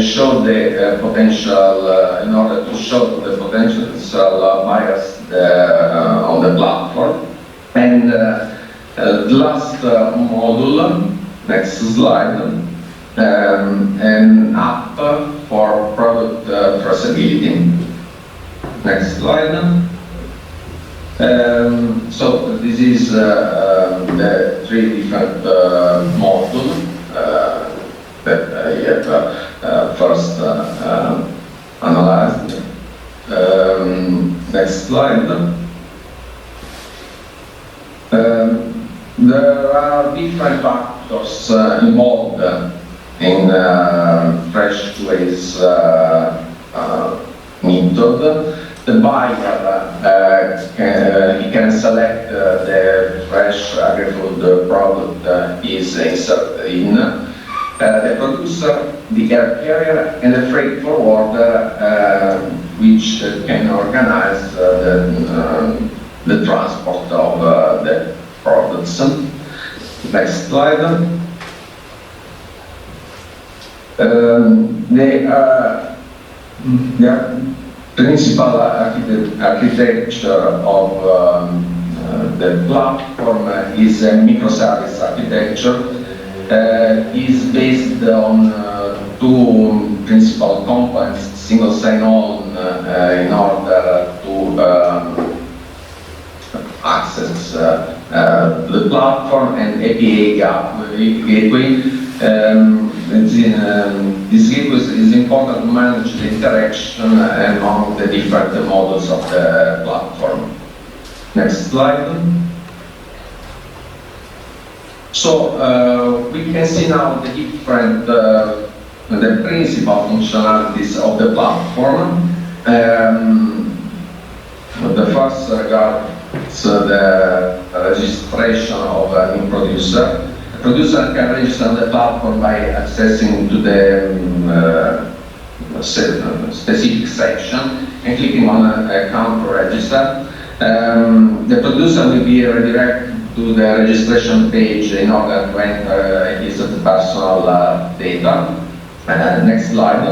show the potential, in order to show the potential buyers on the platform. And the last module, next slide, an app for product traceability. Next slide. So this is the three different modules that I have first analyzed. Next slide. There are different factors involved in fresh waste method. The buyer he can select the fresh agri-food product is inserted in. The producer, the air carrier, and the freight forwarder, which can organize the transport of the products. Next slide. The principal architecture of the platform is a microservice architecture. Is based on two principal components: single sign-on in order to access the platform, and API gateway. This gateway is important to manage the interaction among the different modules of the platform. Next slide. So we can see now the different, the principal functionalities of the platform. The first regards the registration of a new producer. A producer can register on the platform by accessing to the specific section and clicking on account to register. The producer will be redirected to the registration page in order to enter his personal data. Next slide.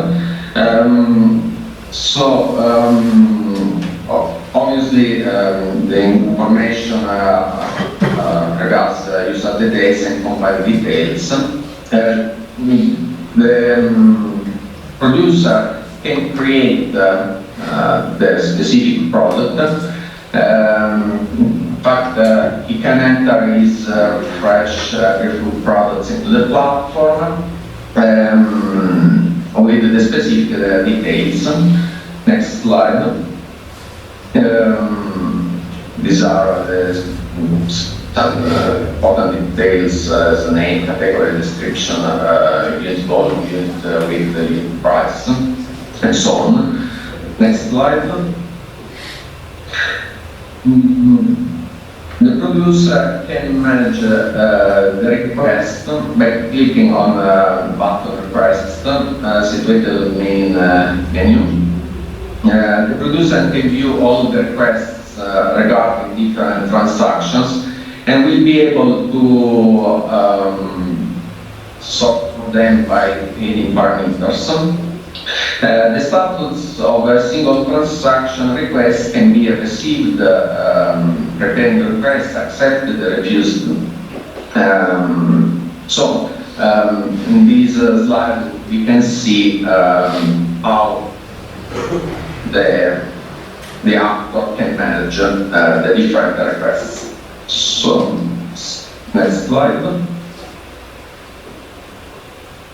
Obviously, the information regards user details and compile details. The producer can create the specific product. In fact, he can enter his fresh agri-food products into the platform with the specific details. Next slide. These are the important details as name, category, description, unit volume, unit weight, unit price, and so on. Next slide. The producer can manage the request by clicking on button request situated in the main menu. The producer can view all the requests regarding different transactions and will be able to sort them by hidden parameters. The status of a single transaction request can be received, preparing requests, accepted, refused. In this slide, we can see how the actor can manage the different requests. So, next slide.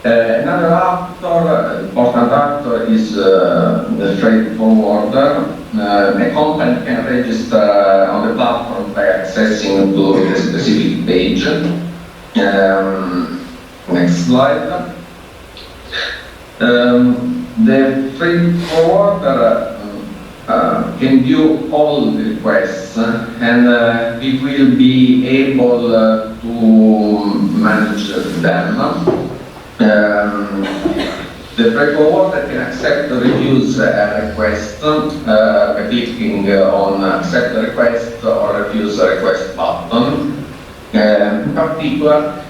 Another actor, important actor, is the freight forwarder. A company can register on the platform by accessing to the specific page. Next slide. The freight forwarder can view all the requests and it will be able to manage them. The freight forwarder can accept or refuse a request by clicking on accept the request or refuse the request button. In particular,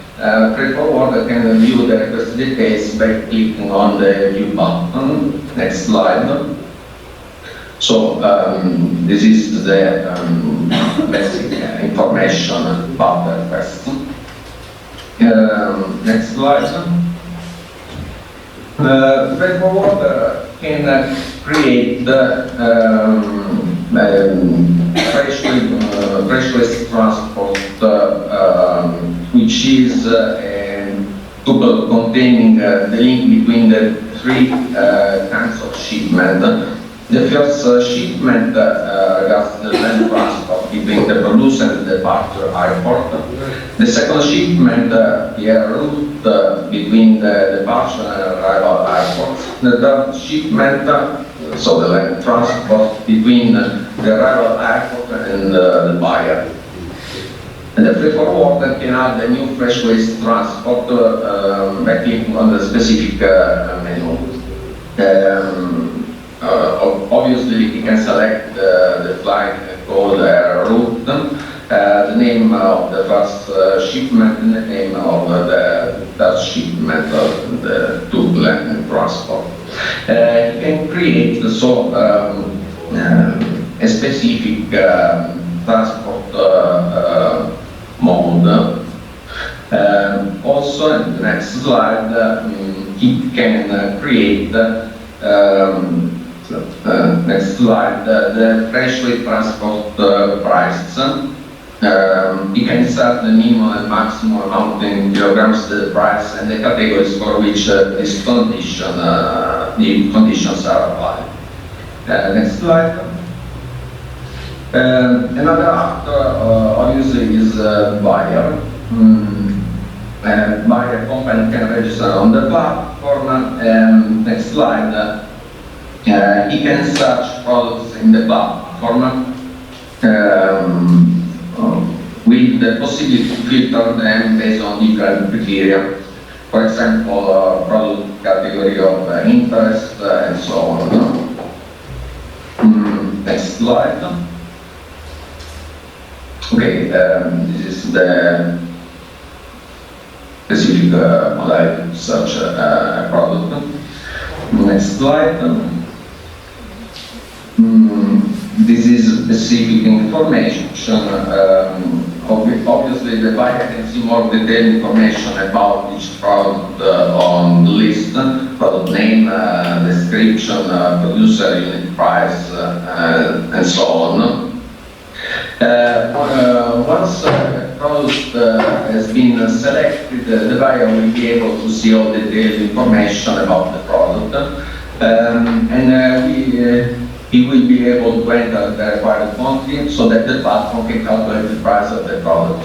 freight forwarder can view the request details by clicking on the view button. Next slide. So this is the basic information about the request. Next slide. Freight forwarder can create freight transport, which is a tuple containing the link between the three kinds of shipment. The first shipment regards the land transport between the producer and the departure airport. The second shipment, the air route between the departure and arrival airports. The third shipment, so the land transport between the arrival airport and the buyer. And the freight forwarder can add a new fresh waste transport by clicking on the specific menu. Obviously, you can select the flight called route, the name of the first shipment, and the name of the third shipment of the tuple and transport. You can create a specific transport mode. Also, in the next slide, it can create next slide, the fresh weight transport price. You can insert the minimum and maximum amount in kilograms, the price, and the categories for which these conditions are applied. Next slide. Another actor obviously is buyer. Buyer company can register on the platform. Next slide. He can search products in the platform with the possibility to filter them based on different criteria. For example, product category of interest and so on. Next slide. Okay, this is the specific modality to search a product. Next slide. This is specific information. Obviously, the buyer can see more detailed information about each product on the list: product name, description, producer, unit price, and so on. Once a product has been selected, the buyer will be able to see all detailed information about the product, and he will be able to enter the required quantity so that the platform can calculate the price of the product.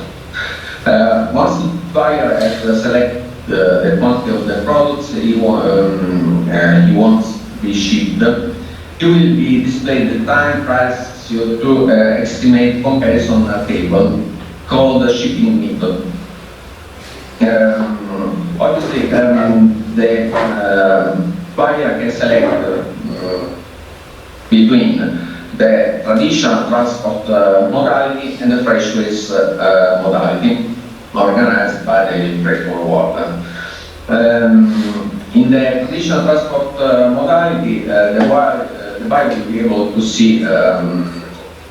Once the buyer has selected the quantity of the products he wants to be shipped, it will be displayed the time, price, CO2 estimate comparison table called the shipping method. Obviously, the buyer can select between the traditional transport modality and the fresh waste modality organized by the freight forwarder. In the traditional transport modality, the buyer will be able to see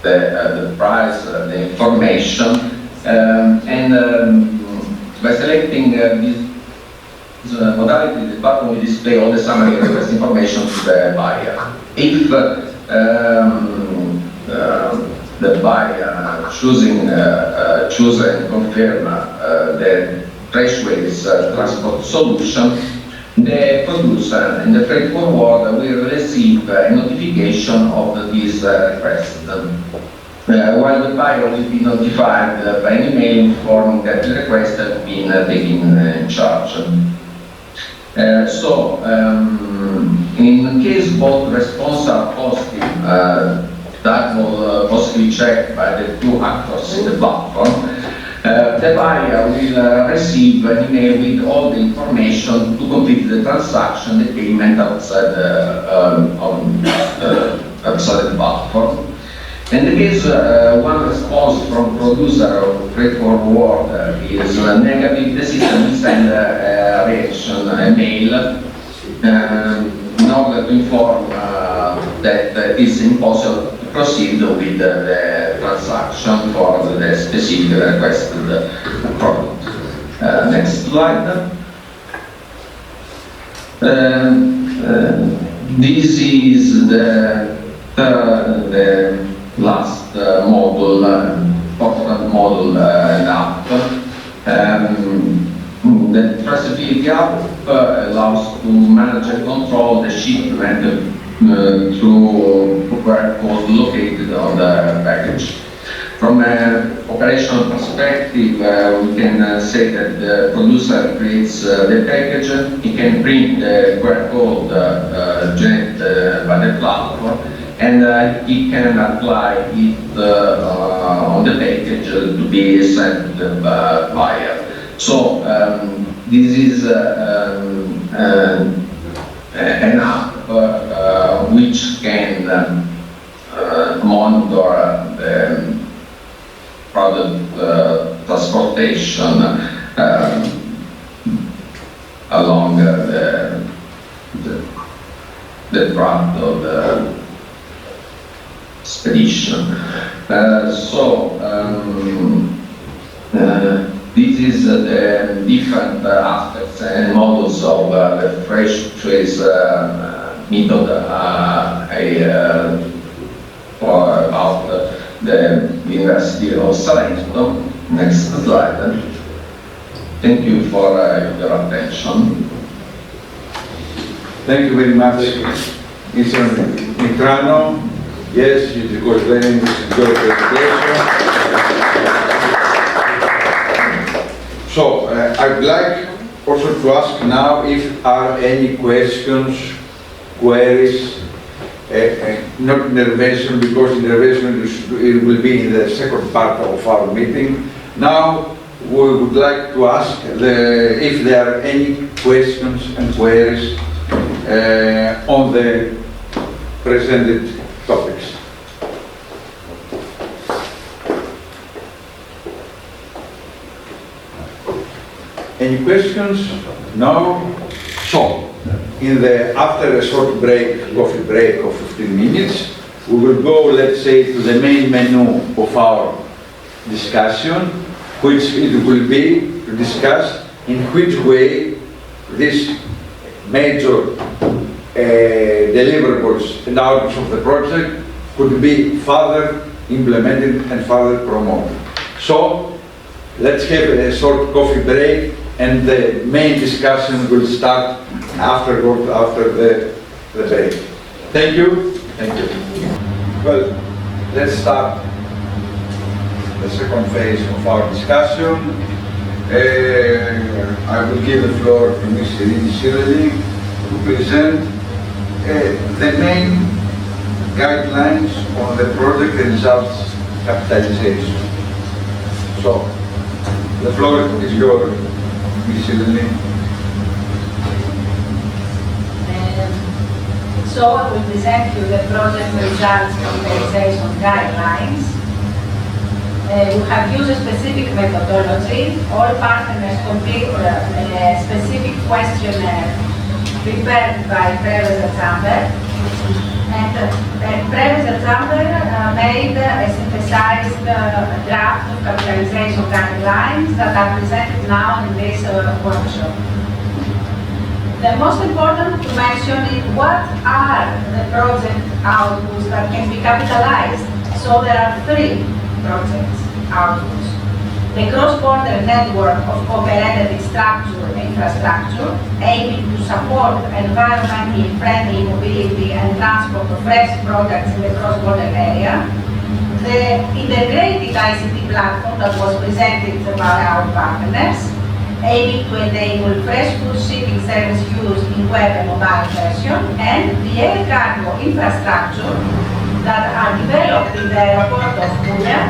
the price, the information, and by selecting this modality, the button will display all the summary request information to the buyer. If the buyer choose and confirm the fresh waste transport solution, the producer and the freight forwarder will receive a notification of this request, while the buyer will be notified by an email informing that the request has been taken in charge. In case both responses are positive, the checked by the two actors in the platform, the buyer will receive an email with all the information to complete the transaction, the payment outside outside the platform. In the case one response from producer of freight forward is negative, the system will send a reaction, a mail, in order to inform that it's impossible to proceed with the transaction for the specific requested product. Next slide. This is the last model, important model app. The traceability app allows to manage and control the shipment through QR code located on the package. From an operational perspective, we can say that the producer creates the package, he can print the QR code generated by the platform, and he can apply it on the package to be sent to the buyer. So this is an app which can monitor the product transportation along the track of the expedition. This is the different aspects and models of the fresh trace method about the University of Salento. Next slide. Thank you for your attention. Thank you very much, Mr. Mitrano. Yes, it was very interesting your presentation. So, I would like also to ask now if are any questions, queries, not intervention, because intervention it will be in the second part of our meeting. Now, we would like to ask if there are any questions and queries on the presented topics. Any questions? No? So, after a short break, coffee break of 15 minutes, we will go, let's say, to the main menu of our discussion, which it will be to discuss in which way these major deliverables and outputs of the project could be further implemented and further promoted. So, let's have a short coffee break, and the main discussion will start after the break. Thank you. Thank you. Well, let's start the second phase of our discussion. I will give the floor to Ms. Hellenic to present the main guidelines on the project and results capitalization. So, the floor is yours, Ms. Hellenic. So I will present you the project results capitalization guidelines. We have used a specific methodology. All partners complete a specific questionnaire prepared by Preveza Chamber. And Preveza Chamber made a synthesized draft of capitalization guidelines that are presented now in this workshop. The most important to mention is what are the project outputs that can be capitalized. So there are three project outputs. The cross-border network of cooperative infrastructure aiming to support environmentally friendly mobility and transport of fresh products in the cross-border area. The integrated ICT platform that was presented by our partners, aiming to enable fresh food shipping service use in web and mobile version, and the air cargo infrastructure that are developed in the airport of Puglia,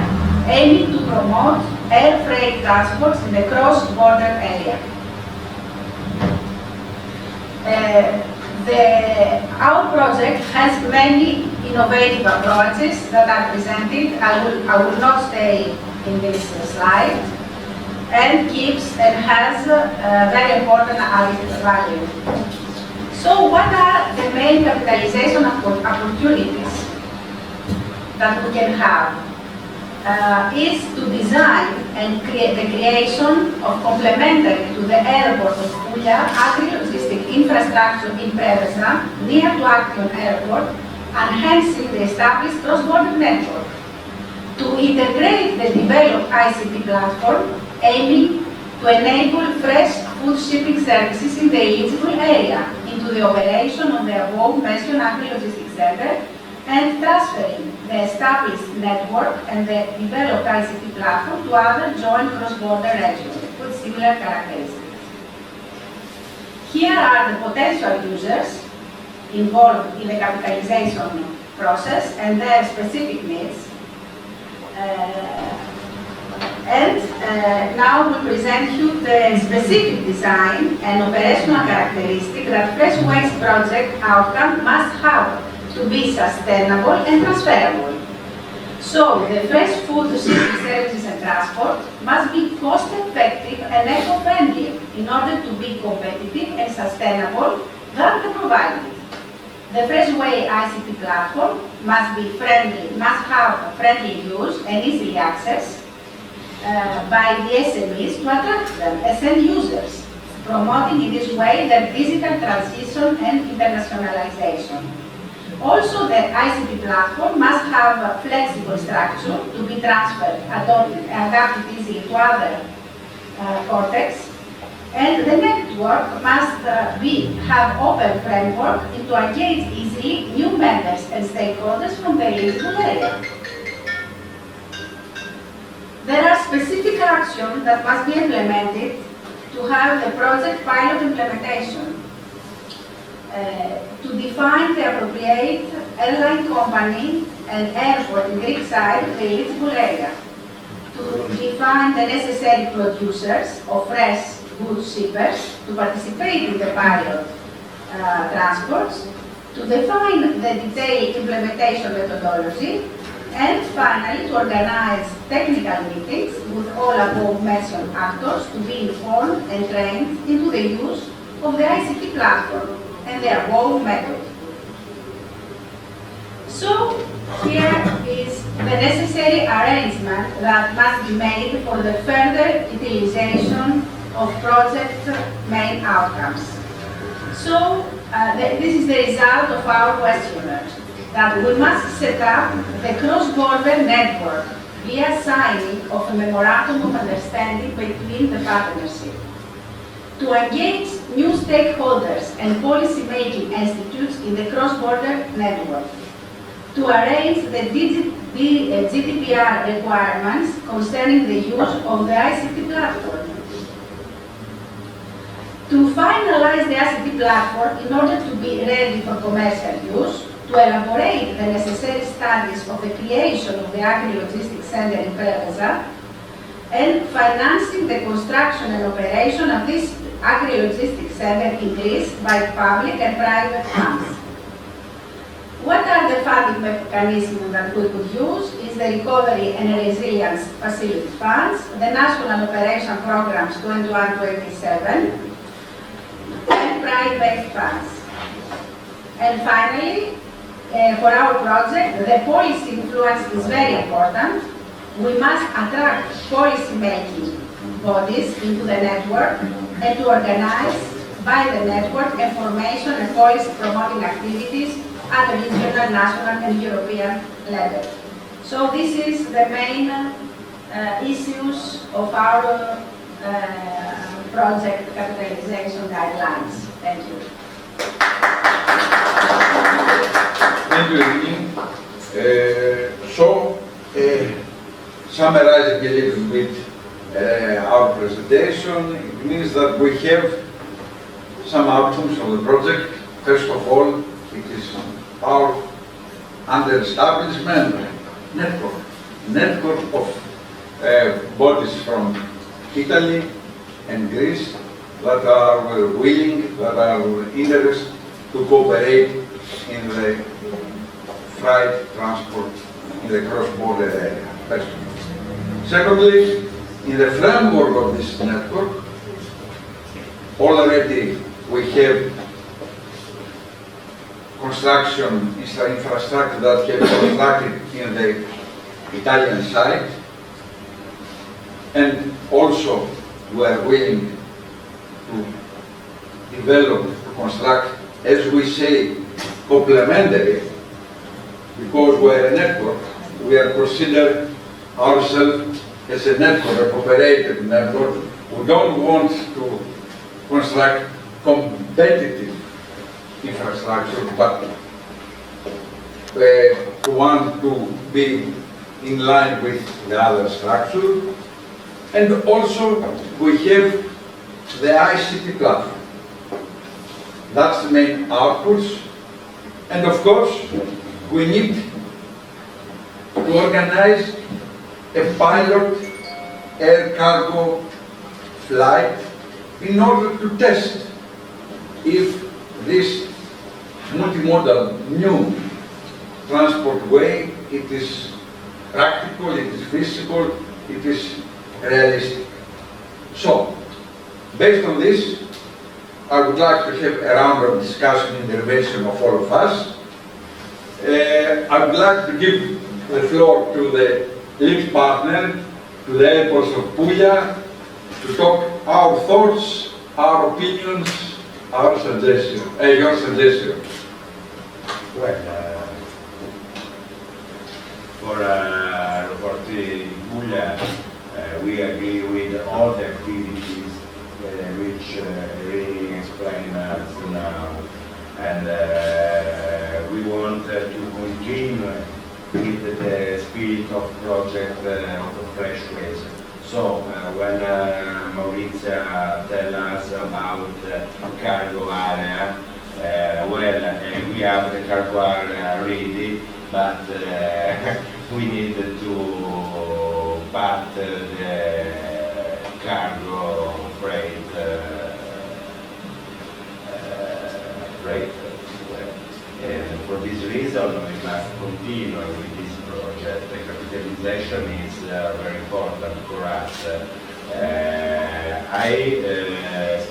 aiming to promote air freight transports in the cross-border area. Our project has many innovative approaches that are presented. I will not stay in this slide, and keeps and has very important added value. So what are the main capitalization opportunities that we can have? Is to design and create the creation of complementary to the airport of Puglia agri-logistic infrastructure in Preveza, near to Acton Airport, enhancing the established cross-border network. To integrate the developed ICT platform, aiming to enable fresh food shipping services in the eligible area into the operation of the above-mentioned agri-logistic center, and transferring the established network and the developed ICT platform to other joint cross-border regions with similar characteristics. Here are the potential users involved in the capitalization process and their specific needs. Now we present you the specific design and operational characteristic that Fresh Waste project outcome must have to be sustainable and transferable. So the fresh food shipping services and transport must be cost-effective and eco-friendly in order to be competitive and sustainable than the provided. The Freshway ICT platform must be friendly, must have friendly use and easily access by the SMEs to attract them as end users, promoting in this way their digital transition and internationalization. Also, the ICT platform must have a flexible structure to be transferred, adapted easily to other cortex, and the network must have open framework to engage easily new members and stakeholders from the eligible area. There are specific actions that must be implemented to have the project pilot implementation. To define the appropriate airline company and airport in Greek side of the eligible area. To define the necessary producers of fresh goods shippers to participate in the pilot transports. To define the detailed implementation methodology. And finally, to organize technical meetings with all above-mentioned actors to be informed and trained into the use of the ICT platform and the above method. So, here is the necessary arrangement that must be made for the further utilization of project main outcomes. So, this is the result of our questionnaire, that we must set up the cross-border network via signing of a memorandum of understanding between the partnership. To engage new stakeholders and policy-making institutes in the cross-border network. To arrange the GDPR requirements concerning the use of the ICT platform. To finalize the ICT platform in order to be ready for commercial use, to elaborate the necessary studies of the creation of the agri-logistics center in Preveza, and financing the construction and operation of this agri-logistics center in Greece by public and private funds. What are the funding mechanisms that we could use? Is the Recovery and Resilience Facility Funds, the National Operation Programs 21-27, and private funds. And finally, for our project, the policy influence is very important. We must attract policy-making bodies into the network and to organize by the network information and policy promoting activities at the regional, national and European level. So this is the main issues of our project capitalization guidelines. Thank you. Thank you, Evgeny. Summarizing a little bit our presentation, it means that we have some outcomes of the project. First of all, it is our under establishment network of bodies from Italy and Greece that are willing, that are interested to cooperate in the freight transport in the cross-border area. Personally. Secondly, in the framework of this network, already we have construction infrastructure that have constructed in the Italian side, and also we are willing to develop, to construct, as we say, complementary, because we are a network. We are considered ourselves as a network, a cooperative network. We don't want to construct competitive infrastructure, but we want to be in line with the other structure. And also we have the ICT platform. That's the main outputs. And of course, we need to organize a pilot air cargo flight in order to test if this multimodal new transport way, it is practical, it is feasible, it is realistic. So, based on this, I would like to have a round of discussion, intervention of all of us. I would like to give the floor to the lead partner, to the airports of Puglia, to talk our thoughts, our opinions, our suggestions, your suggestions. Well, for Puglia, we agree with all the activities which really explain us now, and we want to continue with the spirit of project of Fresh Ways. So when Maurizio tells us about cargo area, well, we have the cargo area ready, but we need to part the cargo freight. And for this reason, we must continue with this project. The capitalization is very important for us. I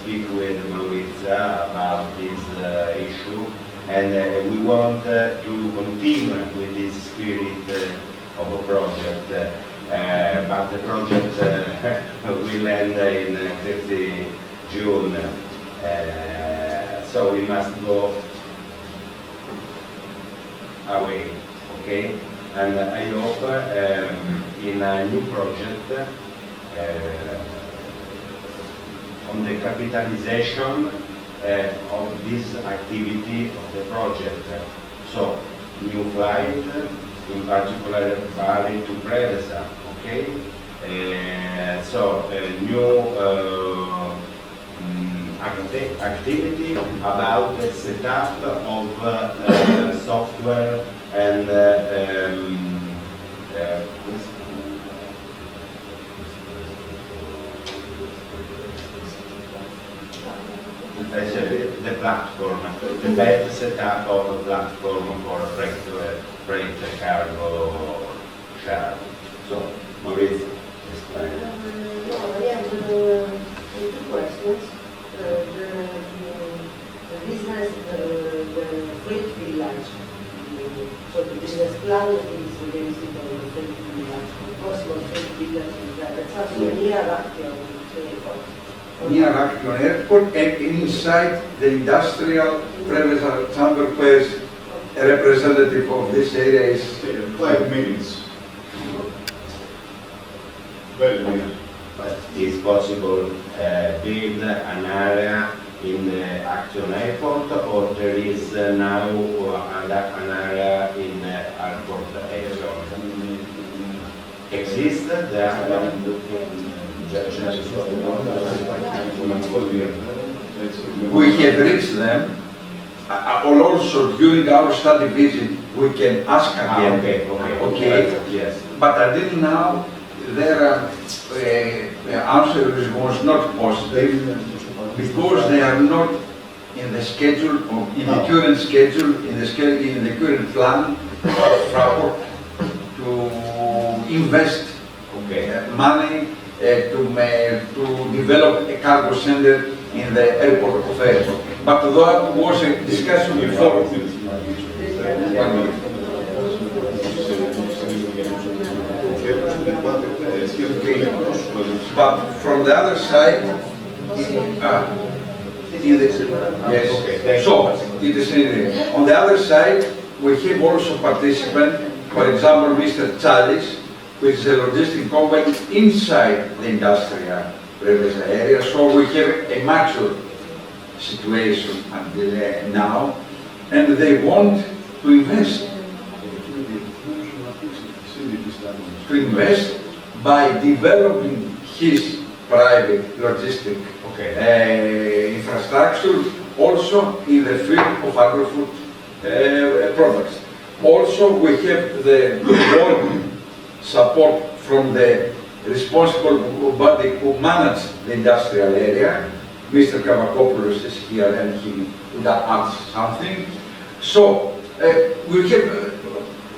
speak with Maurizio about this issue, and we want to continue with this spirit of a project. But the project will end in 30 June, so we must go away, okay? And I hope in a new project on the capitalization of this activity of the project. So, new flight, in particular Bali to Preveza, okay? So, new activity about the setup of software and the platform, the better setup of a platform for freight cargo share. So, Maurizio, explain. No, I have two questions. The business, the freight village. So the business plan is based on the freight village, possible freight village. That's also near Action Airport. Near Action Airport and inside the industrial Preveza Chamber, where a representative of this area is 5 minutes. Very near. But it's possible build an area in the Action Airport, or there is now an area in the airport area? Exists there? We have reached them, or also during our study visit, we can ask again. Okay. Yes. But until now, their answer was not positive because they are not in the schedule, or in the current schedule, in the current plan of Fraport to invest money to develop a cargo center in the airport of Epirus. But that was a discussion before. But from the other side, on the other side, we have also participants, for example, Mr. Chalis, which is a logistic company inside the industrial Preveza area. So we have a mature situation until now, and they want to invest. By developing his private logistic infrastructure, also in the field of agri-food products. Also, we have the board support from the responsible body who manages the industrial area. Mr. Kavakopoulos is here and he would add something. So, we have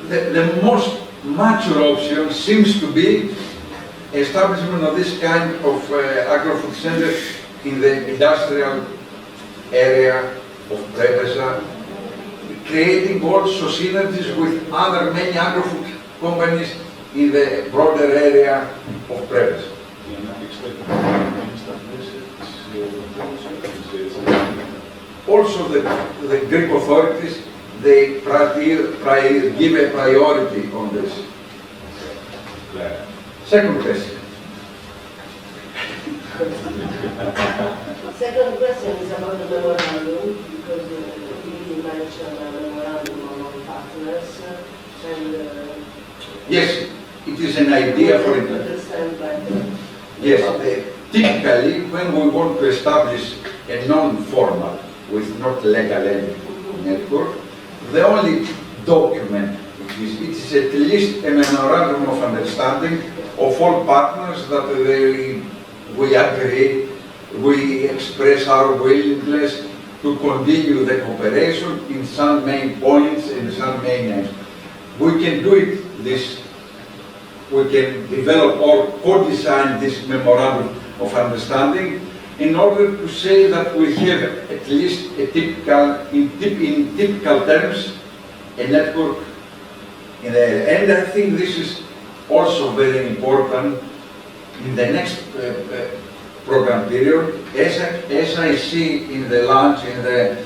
the most mature option seems to be establishment of this kind of agri-food center in the industrial area of Preveza, creating also synergies with other many agri-food companies in the broader area of Preveza. Also, the Greek authorities, they give a priority on this. Second question. Second question is about the memorandum, because you mentioned a memorandum among partners, and yes, it is an idea for it. Understand better. Yes, typically when we want to establish a non-formal, with not legal entity network, the only document it is at least a memorandum of understanding of all partners that we agree, we express our willingness to continue the cooperation in some main points and some main aims. We can do it we can develop or co-design this memorandum of understanding in order to say that we have at least a in typical terms, a network in the area. And I think this is also very important in the next program period. As I see in the launch, in the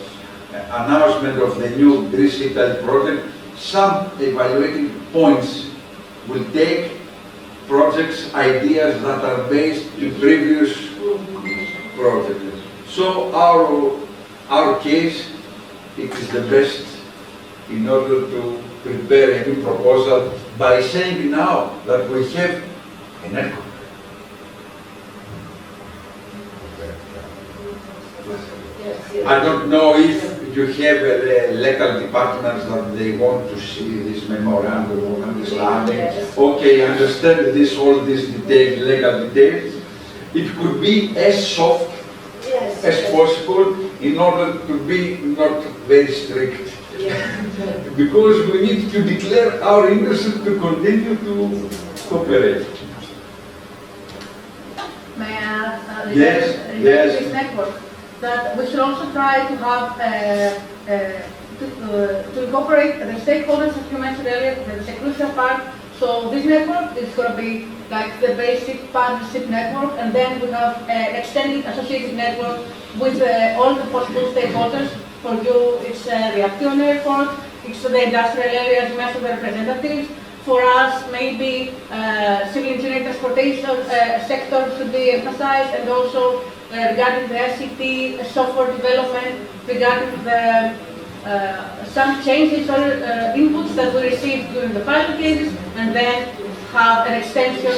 announcement of the new Greece-Italy project, some evaluating points will take projects, ideas that are based in previous projects. So our case, it is the best in order to prepare a new proposal by saying now that we have a network. I don't know if you have legal departments that they want to see this memorandum of understanding. Okay, understand all these details, legal details. It could be as soft as possible in order to be not very strict. Because we need to declare our interest to continue to cooperate. May I add, yes. This network, that we should also try to have to incorporate the stakeholders, as you mentioned earlier, that's a crucial part. So this network is going to be like the basic partnership network, and then we have an extended associated network with all the possible stakeholders. For you, it's the Action Airport, it's the industrial areas, most of the representatives. For us, maybe civil engineering transportation sector should be emphasized, and also regarding the ICT software development, regarding the some changes or inputs that we received during the pilot cases, and then have an extension,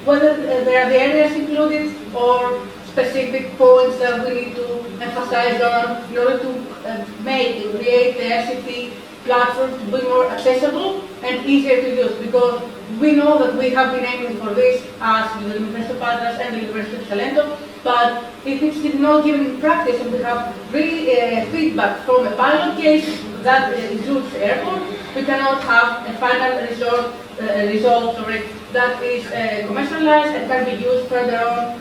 whether there are the areas included or specific points that we need to emphasize on in order to create the FCT platform to be more accessible and easier to use, because we know that we have been aiming for this as the University of Patras and the University of Salento, but if it's not given in practice and we have really feedback from a pilot case that includes the airport, we cannot have a final result that is commercialized and can be used further on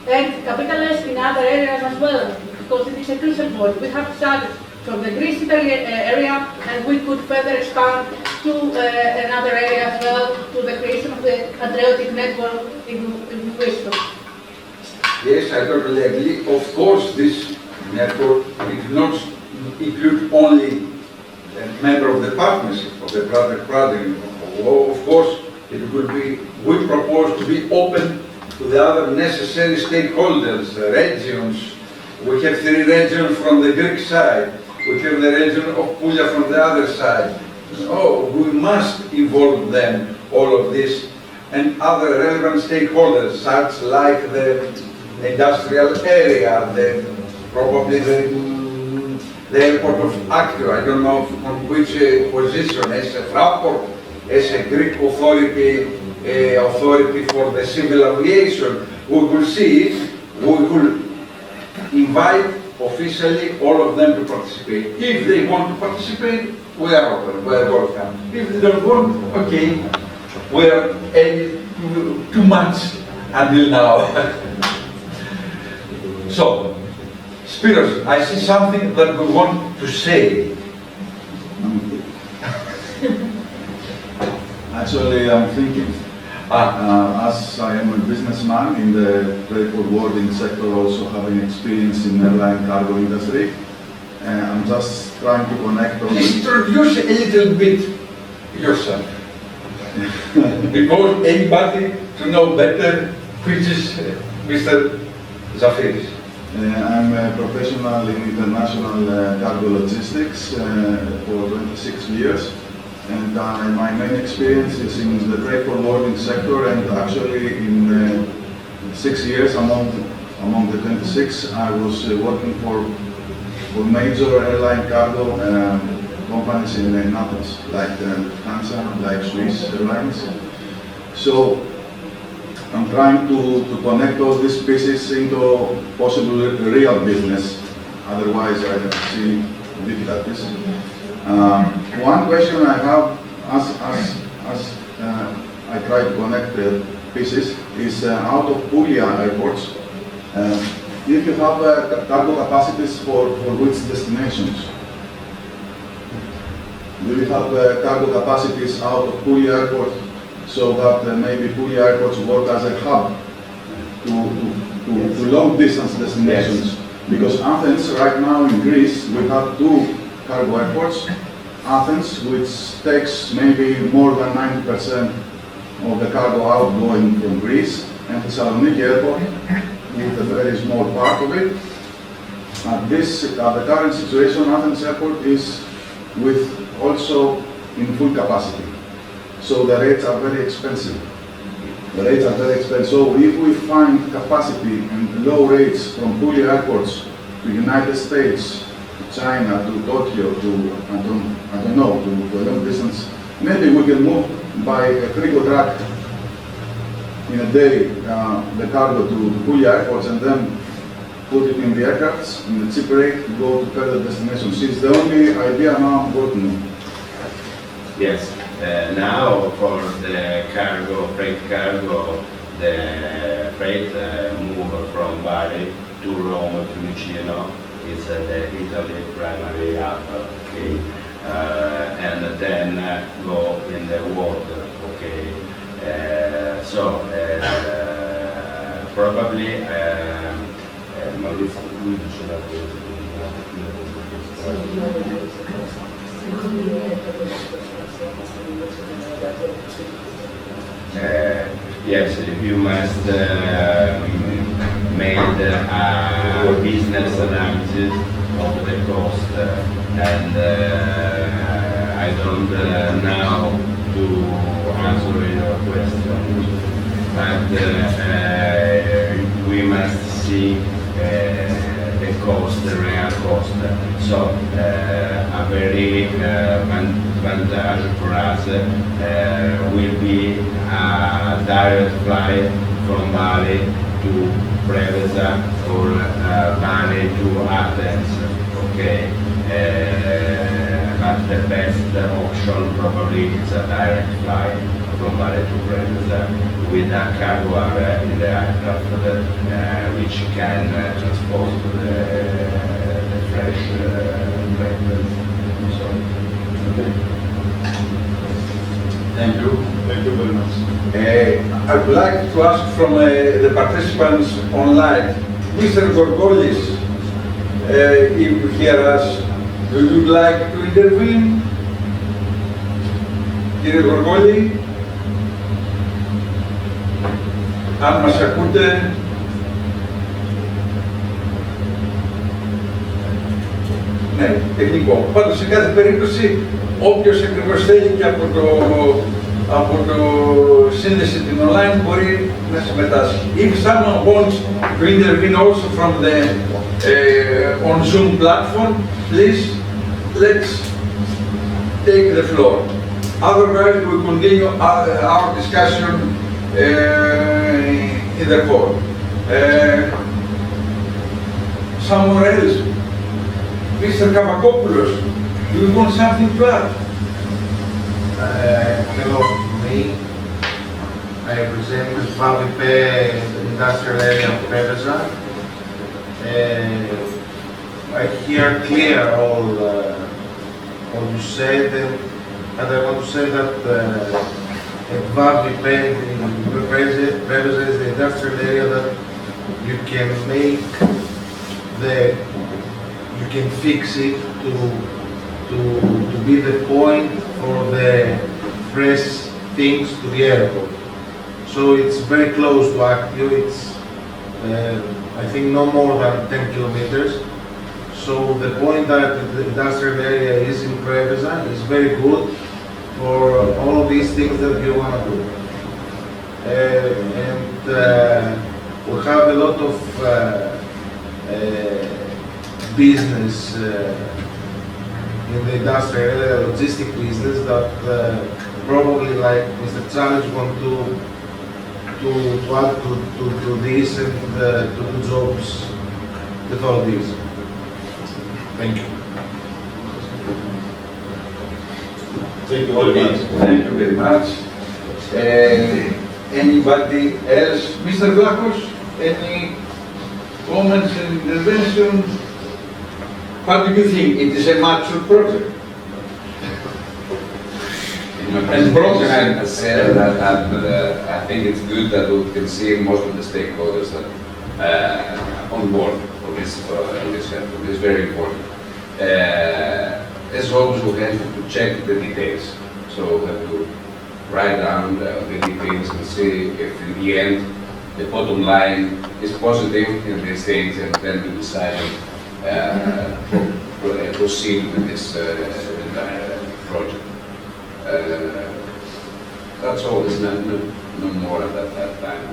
and capitalized in other areas as well, because it is a crucial point. We have started from the Greece Italy area, and we could further expand to another area as well, to the creation of the Adriatic network in Greece. Yes, I totally agree. Of course, this network will not include only a member of the partnership, of the project. Of course, it will be, we propose to be open to the other necessary stakeholders, regions. We have 3 regions from the Greek side. We have the region of Puglia from the other side. Oh, we must involve them, all of this, and other relevant stakeholders, such like the industrial area, probably the airport of Actio. I don't know on which position, as a Fraport, as a Greek authority for the civil aviation. We will see, we will invite officially all of them to participate. If they want to participate, we are open, we are welcome. If they don't want, okay, we are too much until now. So, Spiros, I see something that we want to say. Actually, I'm thinking, as I am a businessman in the freight forwarding sector, also having experience in airline cargo industry, I'm just trying to connect all Please introduce a little bit yourself. Because anybody to know better, which is Mr. Zafiris. I'm a professional in international cargo logistics for 26 years. And my main experience is in the freight forwarding sector, and actually in 6 years among the 26, I was working for major airline cargo companies in Athens, like Lufthansa, like Swiss Airlines. So I'm trying to connect all these pieces into possible real business. Otherwise, I see difficulties. One question I have, as I try to connect the pieces, is out of Puglia airports, if you have cargo capacities for which destinations? Do you have cargo capacities out of Puglia airport, so that maybe Puglia airports work as a hub to long distance destinations? Yes. Because Athens, right now in Greece, we have 2 cargo airports. Athens, which takes maybe more than 90% of the cargo outgoing from Greece, and Thessaloniki airport, with a very small part of it. At the current situation, Athens airport is also in full capacity. So the rates are very expensive. So if we find capacity and low rates from Puglia airports to United States, China, to Tokyo, to I don't know, to a long distance, maybe we can move by a cargo truck in a day the cargo to Puglia airports, and then put it in the aircrafts in the cheap rate to go to further destinations. It's the only idea now I'm working on. Yes. Now for the freight cargo, the freight move from Bari to Rome to Ticino is the Italy primary hub, okay, and then go in the water, okay. So probably yes, you must make a business analysis of the cost, and I don't know to answer your question, but we must see the cost, the real cost. So a very advantage for us will be a direct flight from Bali to Preveza or Bali to Athens. Okay, but the best option probably is a direct flight from Bali to Preveza with a cargo area in the aircraft which can transport the fresh metals. So, okay. Thank you. Thank you very much. I would like to ask from the participants online, Mr. Gorgolis, if you hear us, would you like to intervene? Κύριε Γοργόλη, αν μας ακούτε, ναι, τεχνικό. Πάντως σε κάθε περίπτωση, όποιος ακριβώς θέλει και από το σύνδεση την online μπορεί να συμμετάσχει. If someone wants to intervene also from the on Zoom platform, please let's take the floor. Otherwise, we continue our discussion in the hall. Someone else, Mr. Kavakopoulos, do you want something to add? Hello, me. I represent the ETVA industrial area of Preveza. I hear clear all you said, and I want to say that ETVA Preveza is the industrial area that you can make you can fix it to be the point for the fresh things to the airport. So it's very close to Actio. It's I think no more than 10 kilometers. So the point that the industrial area is in Preveza is very good for all of these things that you want to do. And we have a lot of business in the industrial area, logistic business that probably like Mr. Challenge want to add to this and to do jobs with all this. Thank you. Thank you very much. Thank you very much. Anybody else? Mr. Vlachos, any comments and interventions? What do you think? It is a mature project. And broken has said that I think it's good that we can see most of the stakeholders that on board for this effort. It's very important. As always, we have to check the details. So we have to write down the details and see if in the end the bottom line is positive in these things, and then we decide proceed with this project. That's all. There's no more at that time.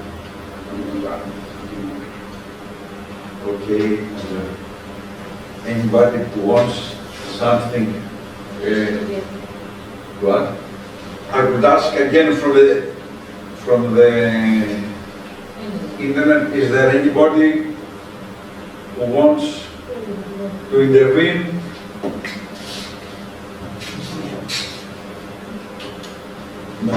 Okay. Anybody who wants something to add? I would ask again from the internet, is there anybody who wants to intervene? No.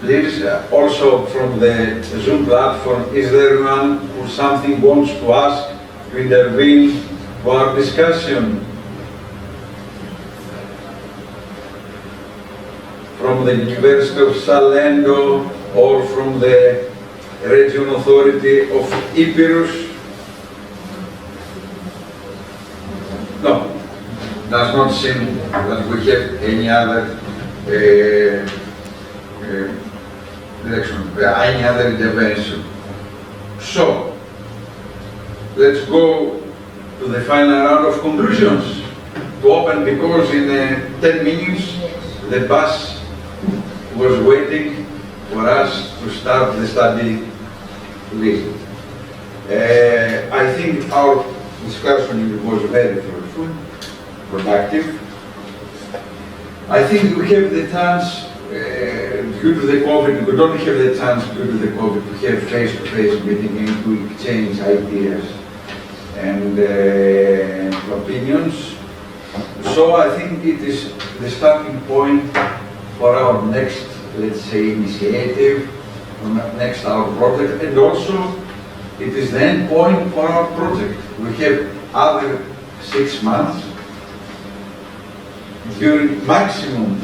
Please, also from the Zoom platform, is there anyone who something wants to ask, to intervene to our discussion? From the University of Salento or from the Region Authority of Epirus? No, does not seem that we have any other direction, any other intervention. So, let's go to the final round of conclusions. To open, because in 10 minutes the bus was waiting for us to start the study list. I think our discussion was very fruitful, productive. I think we have the chance, due to the COVID, we don't have the chance due to the COVID to have face-to-face meeting and to exchange ideas and opinions. So I think it is the starting point for our next, let's say, initiative, next our project, and also it is the end point for our project. We have other 6 months during maximum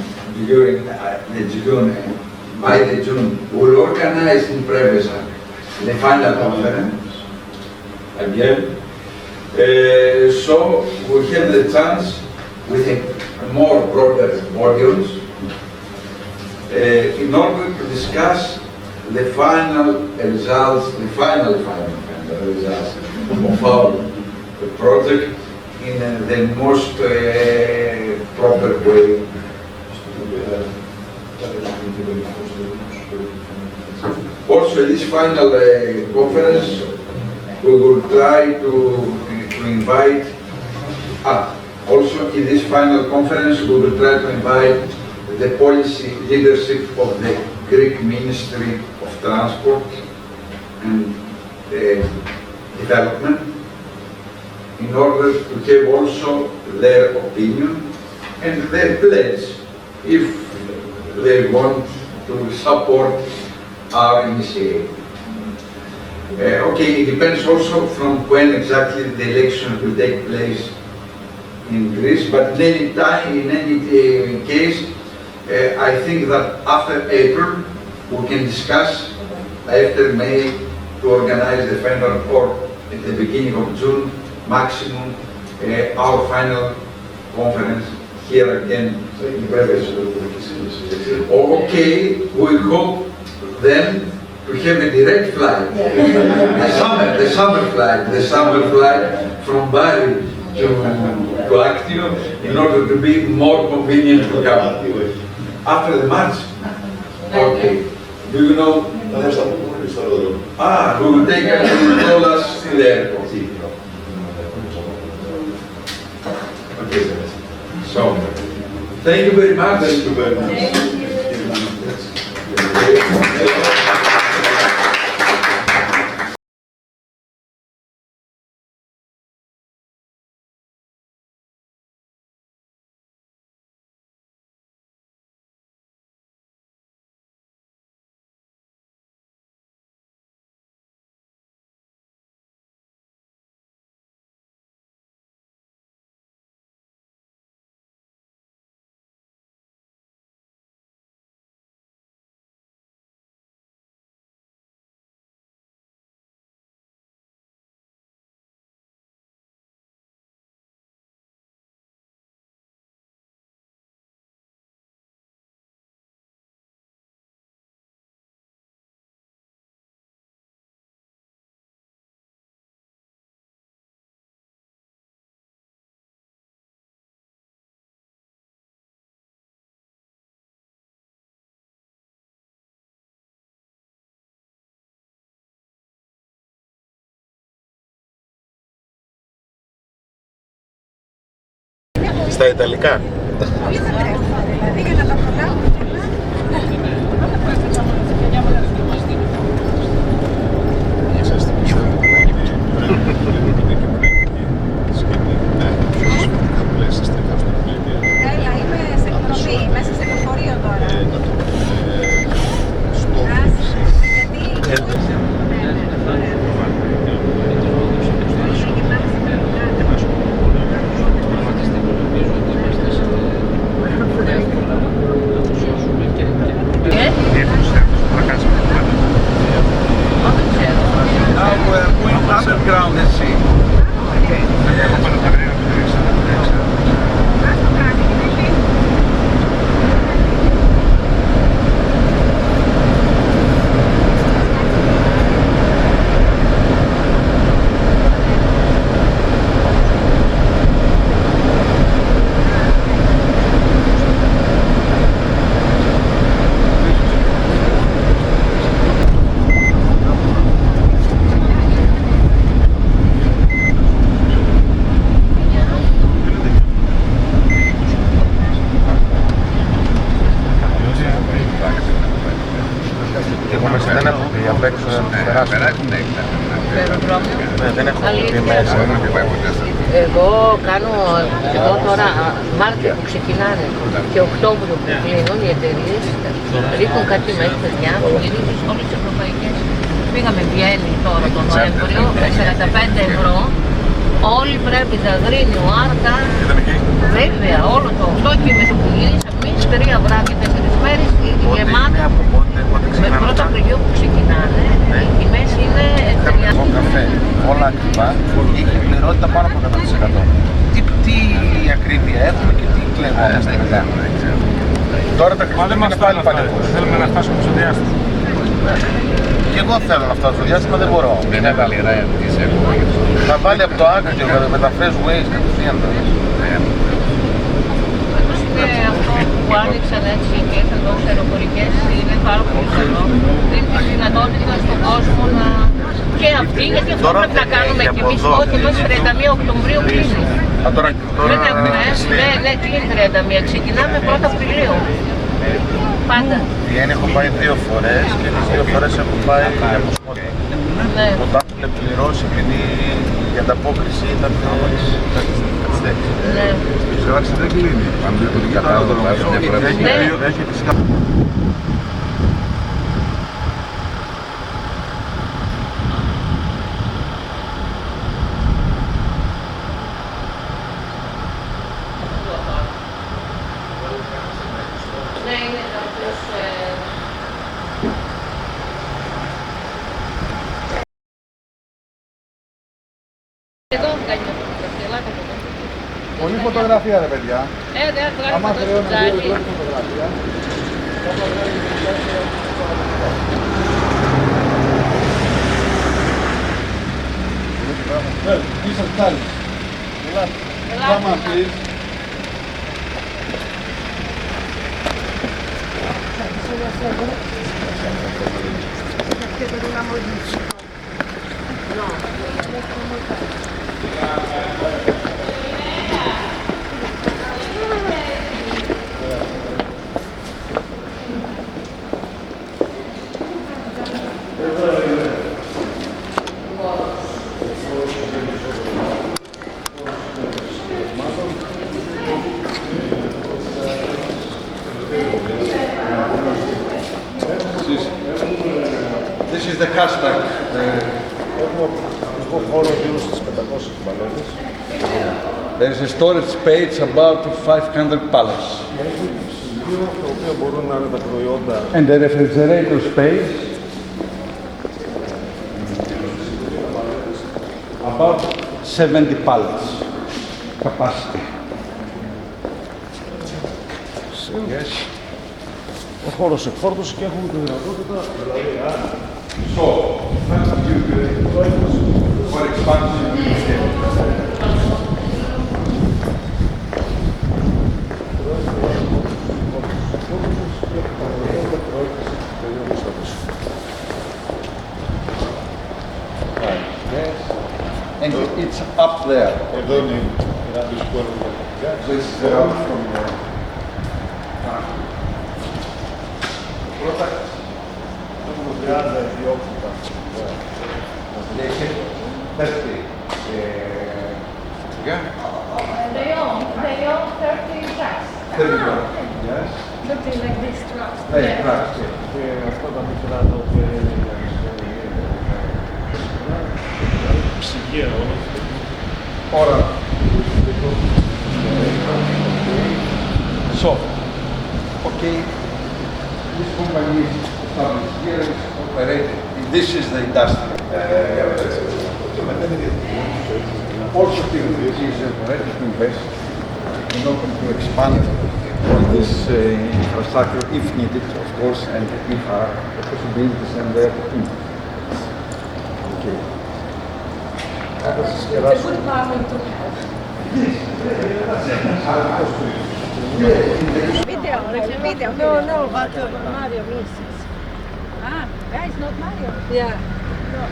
during the June, by the June, we'll organize in Preveza the final conference again. So we have the chance with a more broader audience in order to discuss the final results, the final results of our project in the most proper way. Also, this final conference, we will try to invite, also in this final conference, we will try to invite the policy leadership of the Greek Ministry of Transport and Development in order to have also their opinion and their pledge if they want to support our initiative. Okay, it depends also from when exactly the election will take place in Greece, but in any case, I think that after April, we can discuss after May to organize the final, or at the beginning of June, maximum, our final conference here again in Preveza. Okay, we hope then to have a direct flight, the summer flight from Bari to Actio in order to be more convenient to come. After the March? Okay. Do you know? We will take us to the airport. Okay. So, thank you very much. Thank you very much. Στα Ιταλικά. Δηλαδή για να τα προλάβουμε. Έλα, είμαι σε εκδρομή, μέσα σε λεωφορείο τώρα. Γιατί Δεν έχω πει μέσα. Εγώ κάνω εδώ τώρα Μάρτιο που ξεκινάνε και Οκτώβριο που κλείνουν οι εταιρείες, ρίχνουν κάτι μέσα παιδιά, γυρίζουν σε όλες τις ευρωπαϊκές. Πήγαμε Βιέννη τώρα τον Νοέμβριο με 45 ευρώ. Όλοι πρέπει τα Αγρίνιο, Άρτα, βέβαια όλο το αυτό και με το που γυρίσαμε εμείς 3 βράδια, 4 μέρες γεμάτα με πρώτο Απριλίου που ξεκινάνε, οι τιμές είναι 30. Καφέ, όλα ακριβά, είχε πληρότητα πάνω από 100%. Τι ακρίβεια έχουμε και τι κλεγόμαστε. Τώρα τα Χριστούγεννα είναι πάλι πανικός. Θέλουμε να φτάσουμε στο διάστημα. Και εγώ θέλω να φτάσω στο διάστημα, δεν μπορώ. Είναι βαλιρά Θα βάλει από το άκρη με τα fresh ways κατευθείαν. Είναι αυτό που άνοιξαν έτσι και ήρθαν τόσες αεροπορικές, είναι πάρα πολύ καλό. Δίνει τη δυνατότητα στον κόσμο να... Και αυτοί, γιατί αυτό πρέπει να κάνουμε κι εμείς, όχι εμείς 31 Οκτωβρίου κλείνει. Ναι, κλείνει 31, ξεκινάμε 1 Απριλίου. Πάντα. Βιέννη έχω πάει 2 φορές και τις 2 φορές έχω πάει από σκότη. Που τα έχουν πληρώσει επειδή η ανταπόκριση ήταν καθυστέρηση. Ναι. Η πράξη δεν κλείνει. Αν δεν το κατάλαβα, έχει φυσικά. Πολύ φωτογραφία ρε παιδιά. Άμα χρεώνω 2 ευρώ φωτογραφία. Είσαι φτάνει. Ελάτε. This is the cashback. There is a storage space about 500 pallets. And the refrigerator space about 70 pallets capacity. Yes. Ο χώρος εκφόρτωσης και έχουμε τη δυνατότητα. So, for expansion, and it's up there. Εδώ είναι η ράβη που έρχονται. This is the route from product. Έχουμε 30 ιδιόκτητα. They have 30. Yeah? They own 30 trucks. 30 trucks, yes. Looking like this trucks. Hey, trucks, yeah. Και αυτά τα μικρά τα οποία είναι ψυγεία όλα. Ώρα. So, okay, this company is established here, is operated. This is the industry. Also here, this is ready to invest in order to expand on this infrastructure if needed, of course, and if the possibilities and the opportunities. Okay. It's a good partner to have. Video. No, but Mario misses. Yeah, it's not Mario. Yeah. No.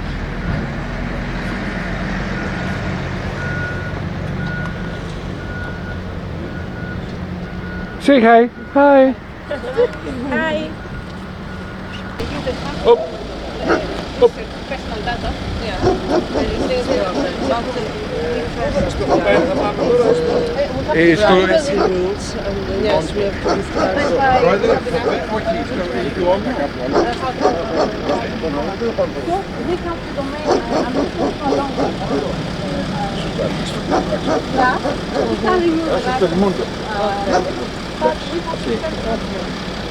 Say hi. Hi. Hi. Oh. Personal data. Yes, we have to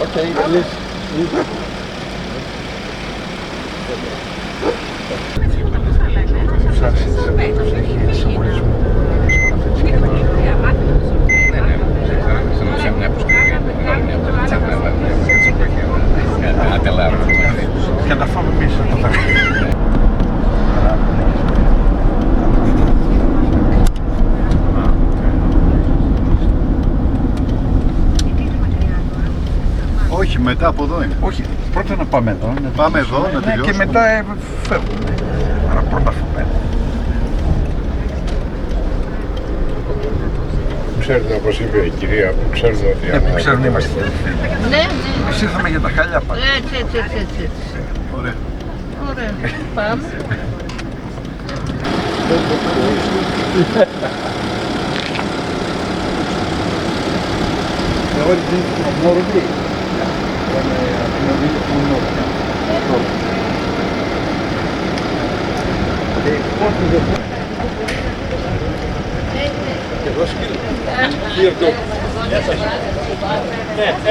Okay, please. Και να φάμε εμείς το Όχι, μετά από εδώ είναι. Όχι, πρώτα να πάμε εδώ. Πάμε εδώ, να τελειώσουμε. Και μετά φεύγουμε. Άρα πρώτα φάμε. Ξέρετε, όπως είπε η κυρία, που ξέρουν ότι... που ξέρουν είμαστε. Ναι, ναι. Εμείς ήρθαμε για τα χάλια πάλι. Έτσι. Ωραία. Ωραία. Πάμε.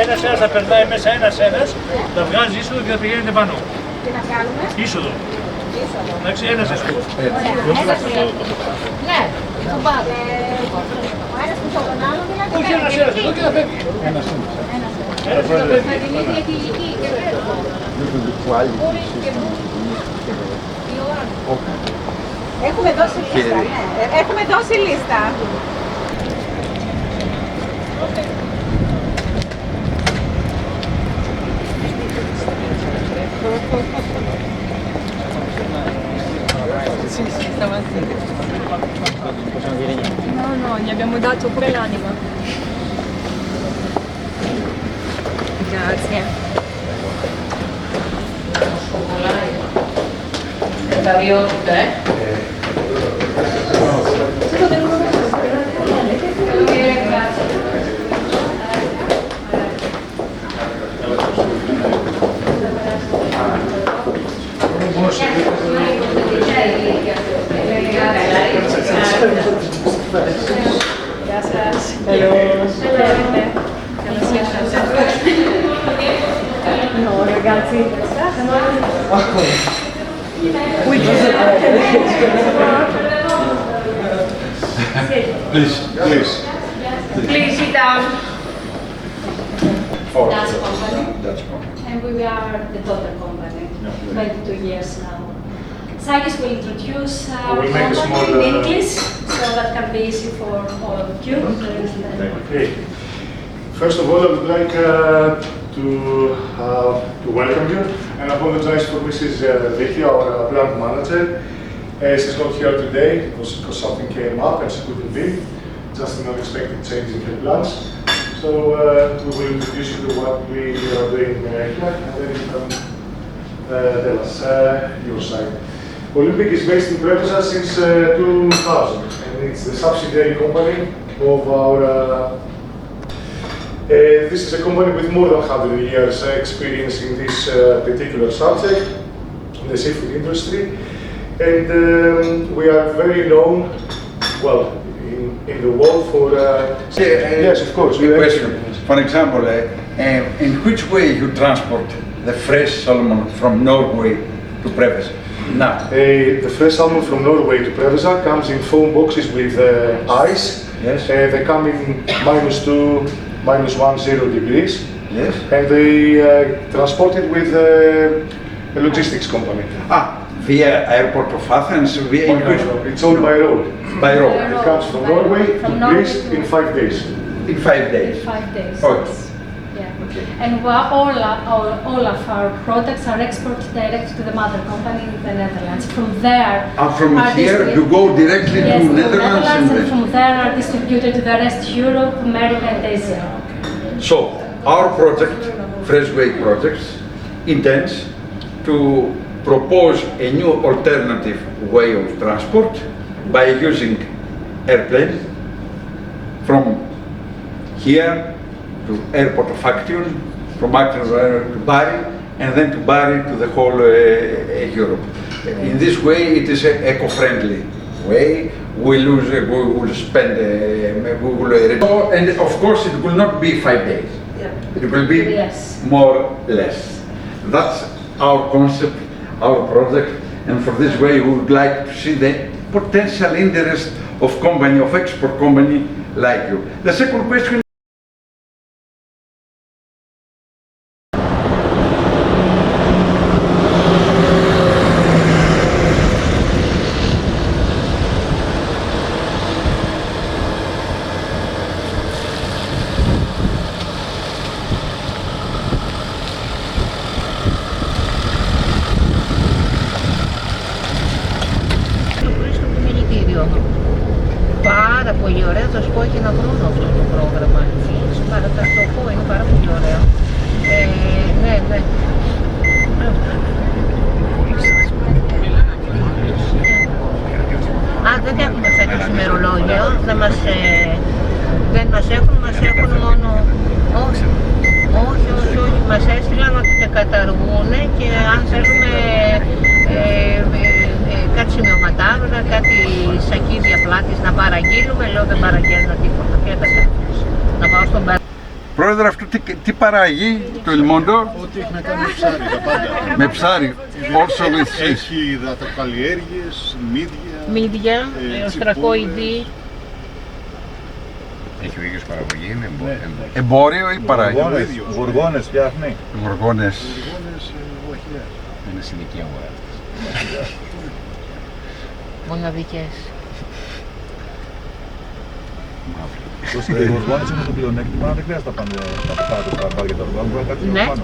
Ένας θα περνάει μέσα, ένας, θα βγάζει είσοδο και θα πηγαίνετε πάνω. Τι να κάνουμε? Είσοδο. Εντάξει, ένας εσείς. Ναι, το πάμε. Ο ένας που τον άλλο δηλαδή. Όχι ένας, εδώ και θα φεύγει. Ένας θα φεύγει. Με την ίδια τη ηλική και Έχουμε δώσει λίστα, ναι. Έχουμε δώσει λίστα. No, gli abbiamo dato pure l'anima. Grazie. Cariotto, No, ragazzi. Please. Please sit down. Dutch company. And we are the daughter company. 22 years now. Sagis will introduce our company in English, so that can be easy for all of you. Okay. First of all, I would like to welcome you and apologize for Mrs. Vicky, our plant manager. She's not here today because something came up and she couldn't be. Just an unexpected change in her plans. So we will introduce you to what we are doing here, and then you can tell us your side. Olympic is based in Preveza since 2000, and it's the subsidiary company of our. This is a company with more than 100 years experience in this particular subject, in the seafood industry, and we are very known, well, in the world for. Yes, of course. Question. For example, in which way you transport the fresh salmon from Norway to Preveza? Now, the fresh salmon from Norway to Preveza comes in foam boxes with ice. Yes. They come in -2, -10 degrees. Yes. And they transport it with a logistics company. Via airport of Athens, via it's all by road. By road. It comes from Norway to Greece in 5 days. In 5 days. 5 days. Okay. Yeah. Okay. And all of our products are exported direct to the mother company in the Netherlands. From there, From here you go directly to Netherlands, and from there are distributed to the rest Europe, America, and Asia. So our project, Freshway Projects, intends to propose a new alternative way of transport by using airplanes from here to airport of Action, from Action to Bari, and then to Bari to the whole Europe. In this way, it is an eco-friendly way. We will spend, and of course it will not be 5 days. Yeah. It will be more or less. That's our concept, our project, and for this way we would like to see the potential interest of company, of export company like you. The second question. Πάρα πολύ ωραίο, θα σου πω έχει ένα χρόνο αυτό το πρόγραμμα. Θα το πω, είναι πάρα πολύ ωραίο. Ναι, ναι. Α, δεν έχουμε φέτος ημερολόγιο, δεν μας έχουν μόνο... Όχι, μας έστειλαν ότι τα καταργούν και αν θέλουμε κάτι σημειωματάρονα, κάτι σακίδια πλάτης να παραγγείλουμε, λέω δεν παραγγέλνω τίποτα. Να πάω στον Μπέρ. Πρόεδρε, αυτό τι παράγει το Ελμόντο? Ό,τι έχει να κάνει με ψάρι, τα πάντα. Με ψάρι, also with fish. Έχει υδατοκαλλιέργειες, μύδια, οστρακοειδή. Έχει ο ίδιος παραγωγή, είναι εμπόριο ή παράγει? Γοργόνες φτιάχνει. Γοργόνες. Είναι συνοική αγορά. Μοναδικές. Οι γοργόνες έχουν το πλεονέκτημα, δεν χρειάζεται να πάνε από κάτω τα μπάρια τα οργάνων, μπορεί να κάτσει Ναι. πάνω.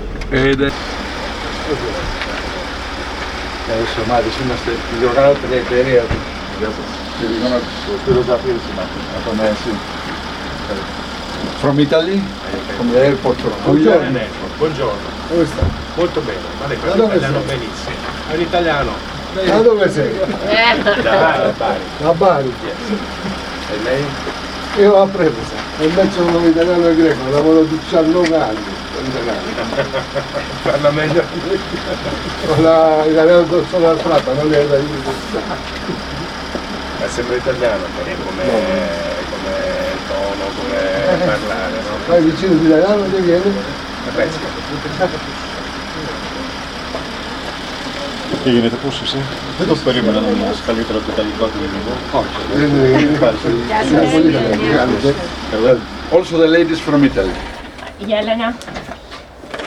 Καλώς ομάδες, είμαστε η διοργάνωτερη εταιρεία του. Γεια σας. Ο Σπύρος Ζαφύρης είμαστε, από το ΝΕΣΥ. From Italy, from the airport of Puglia. Buongiorno. Come sta? Molto bene. Ma lei Da parla dove italiano sei? benissimo. È un italiano. Da dove sei? Da Bari. Da Bari. E lei? Io a Preveza, e invece sono italiano e greco, lavoro 19 anni. Parla meglio. L'italiano solo la strada, non è da Ma sembra italiano però, come tono, come parlare, no? Poi vicino di italiano che viene? Τι γίνεται, πώς είσαι? Δεν το περίμενα να μιλάς καλύτερα το ιταλικό του ελληνικό. Όχι, είναι πολύ καλό. Also the ladies from Italy. Yelena.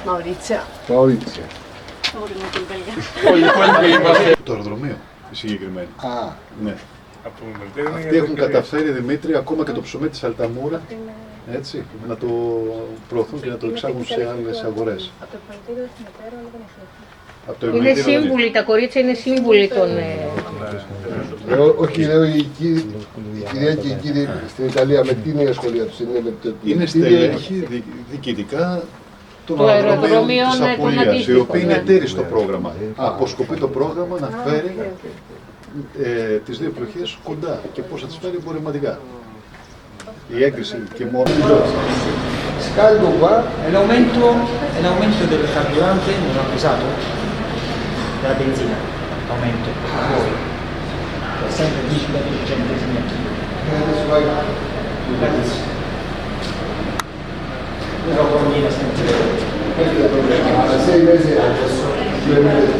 Maurizia. Maurizia. Το αεροδρομίο, η συγκεκριμένη. Α, ναι. Αυτοί έχουν καταφέρει, Δημήτρη, ακόμα και το ψωμί της Αλταμούρα, έτσι, να το προωθούν και να το εξάγουν σε άλλες αγορές. Είναι σύμβουλοι, τα κορίτσια είναι σύμβουλοι των... Όχι, λέω η κυρία και οι κύριοι στην Ιταλία με τι είναι η σχολεία τους? Είναι στελέχη διοικητικά των Το αεροδρομίων της αεροδρομίο, ναι, Απολίας, οι οποίοι είναι ναι. εταίροι στο πρόγραμμα. Αποσκοπεί το πρόγραμμα να φέρει τις δύο περιοχές κοντά και πώς θα τις φέρει εμπορευματικά. Η έγκριση και μόνο... Scarico qua. E l'aumento del carburante non ha pesato? Della benzina, aumento, a voi? È sempre 10 centesimi a chilo. Però conviene sempre. Questo è il problema, 6 mesi adesso, 2 mesi.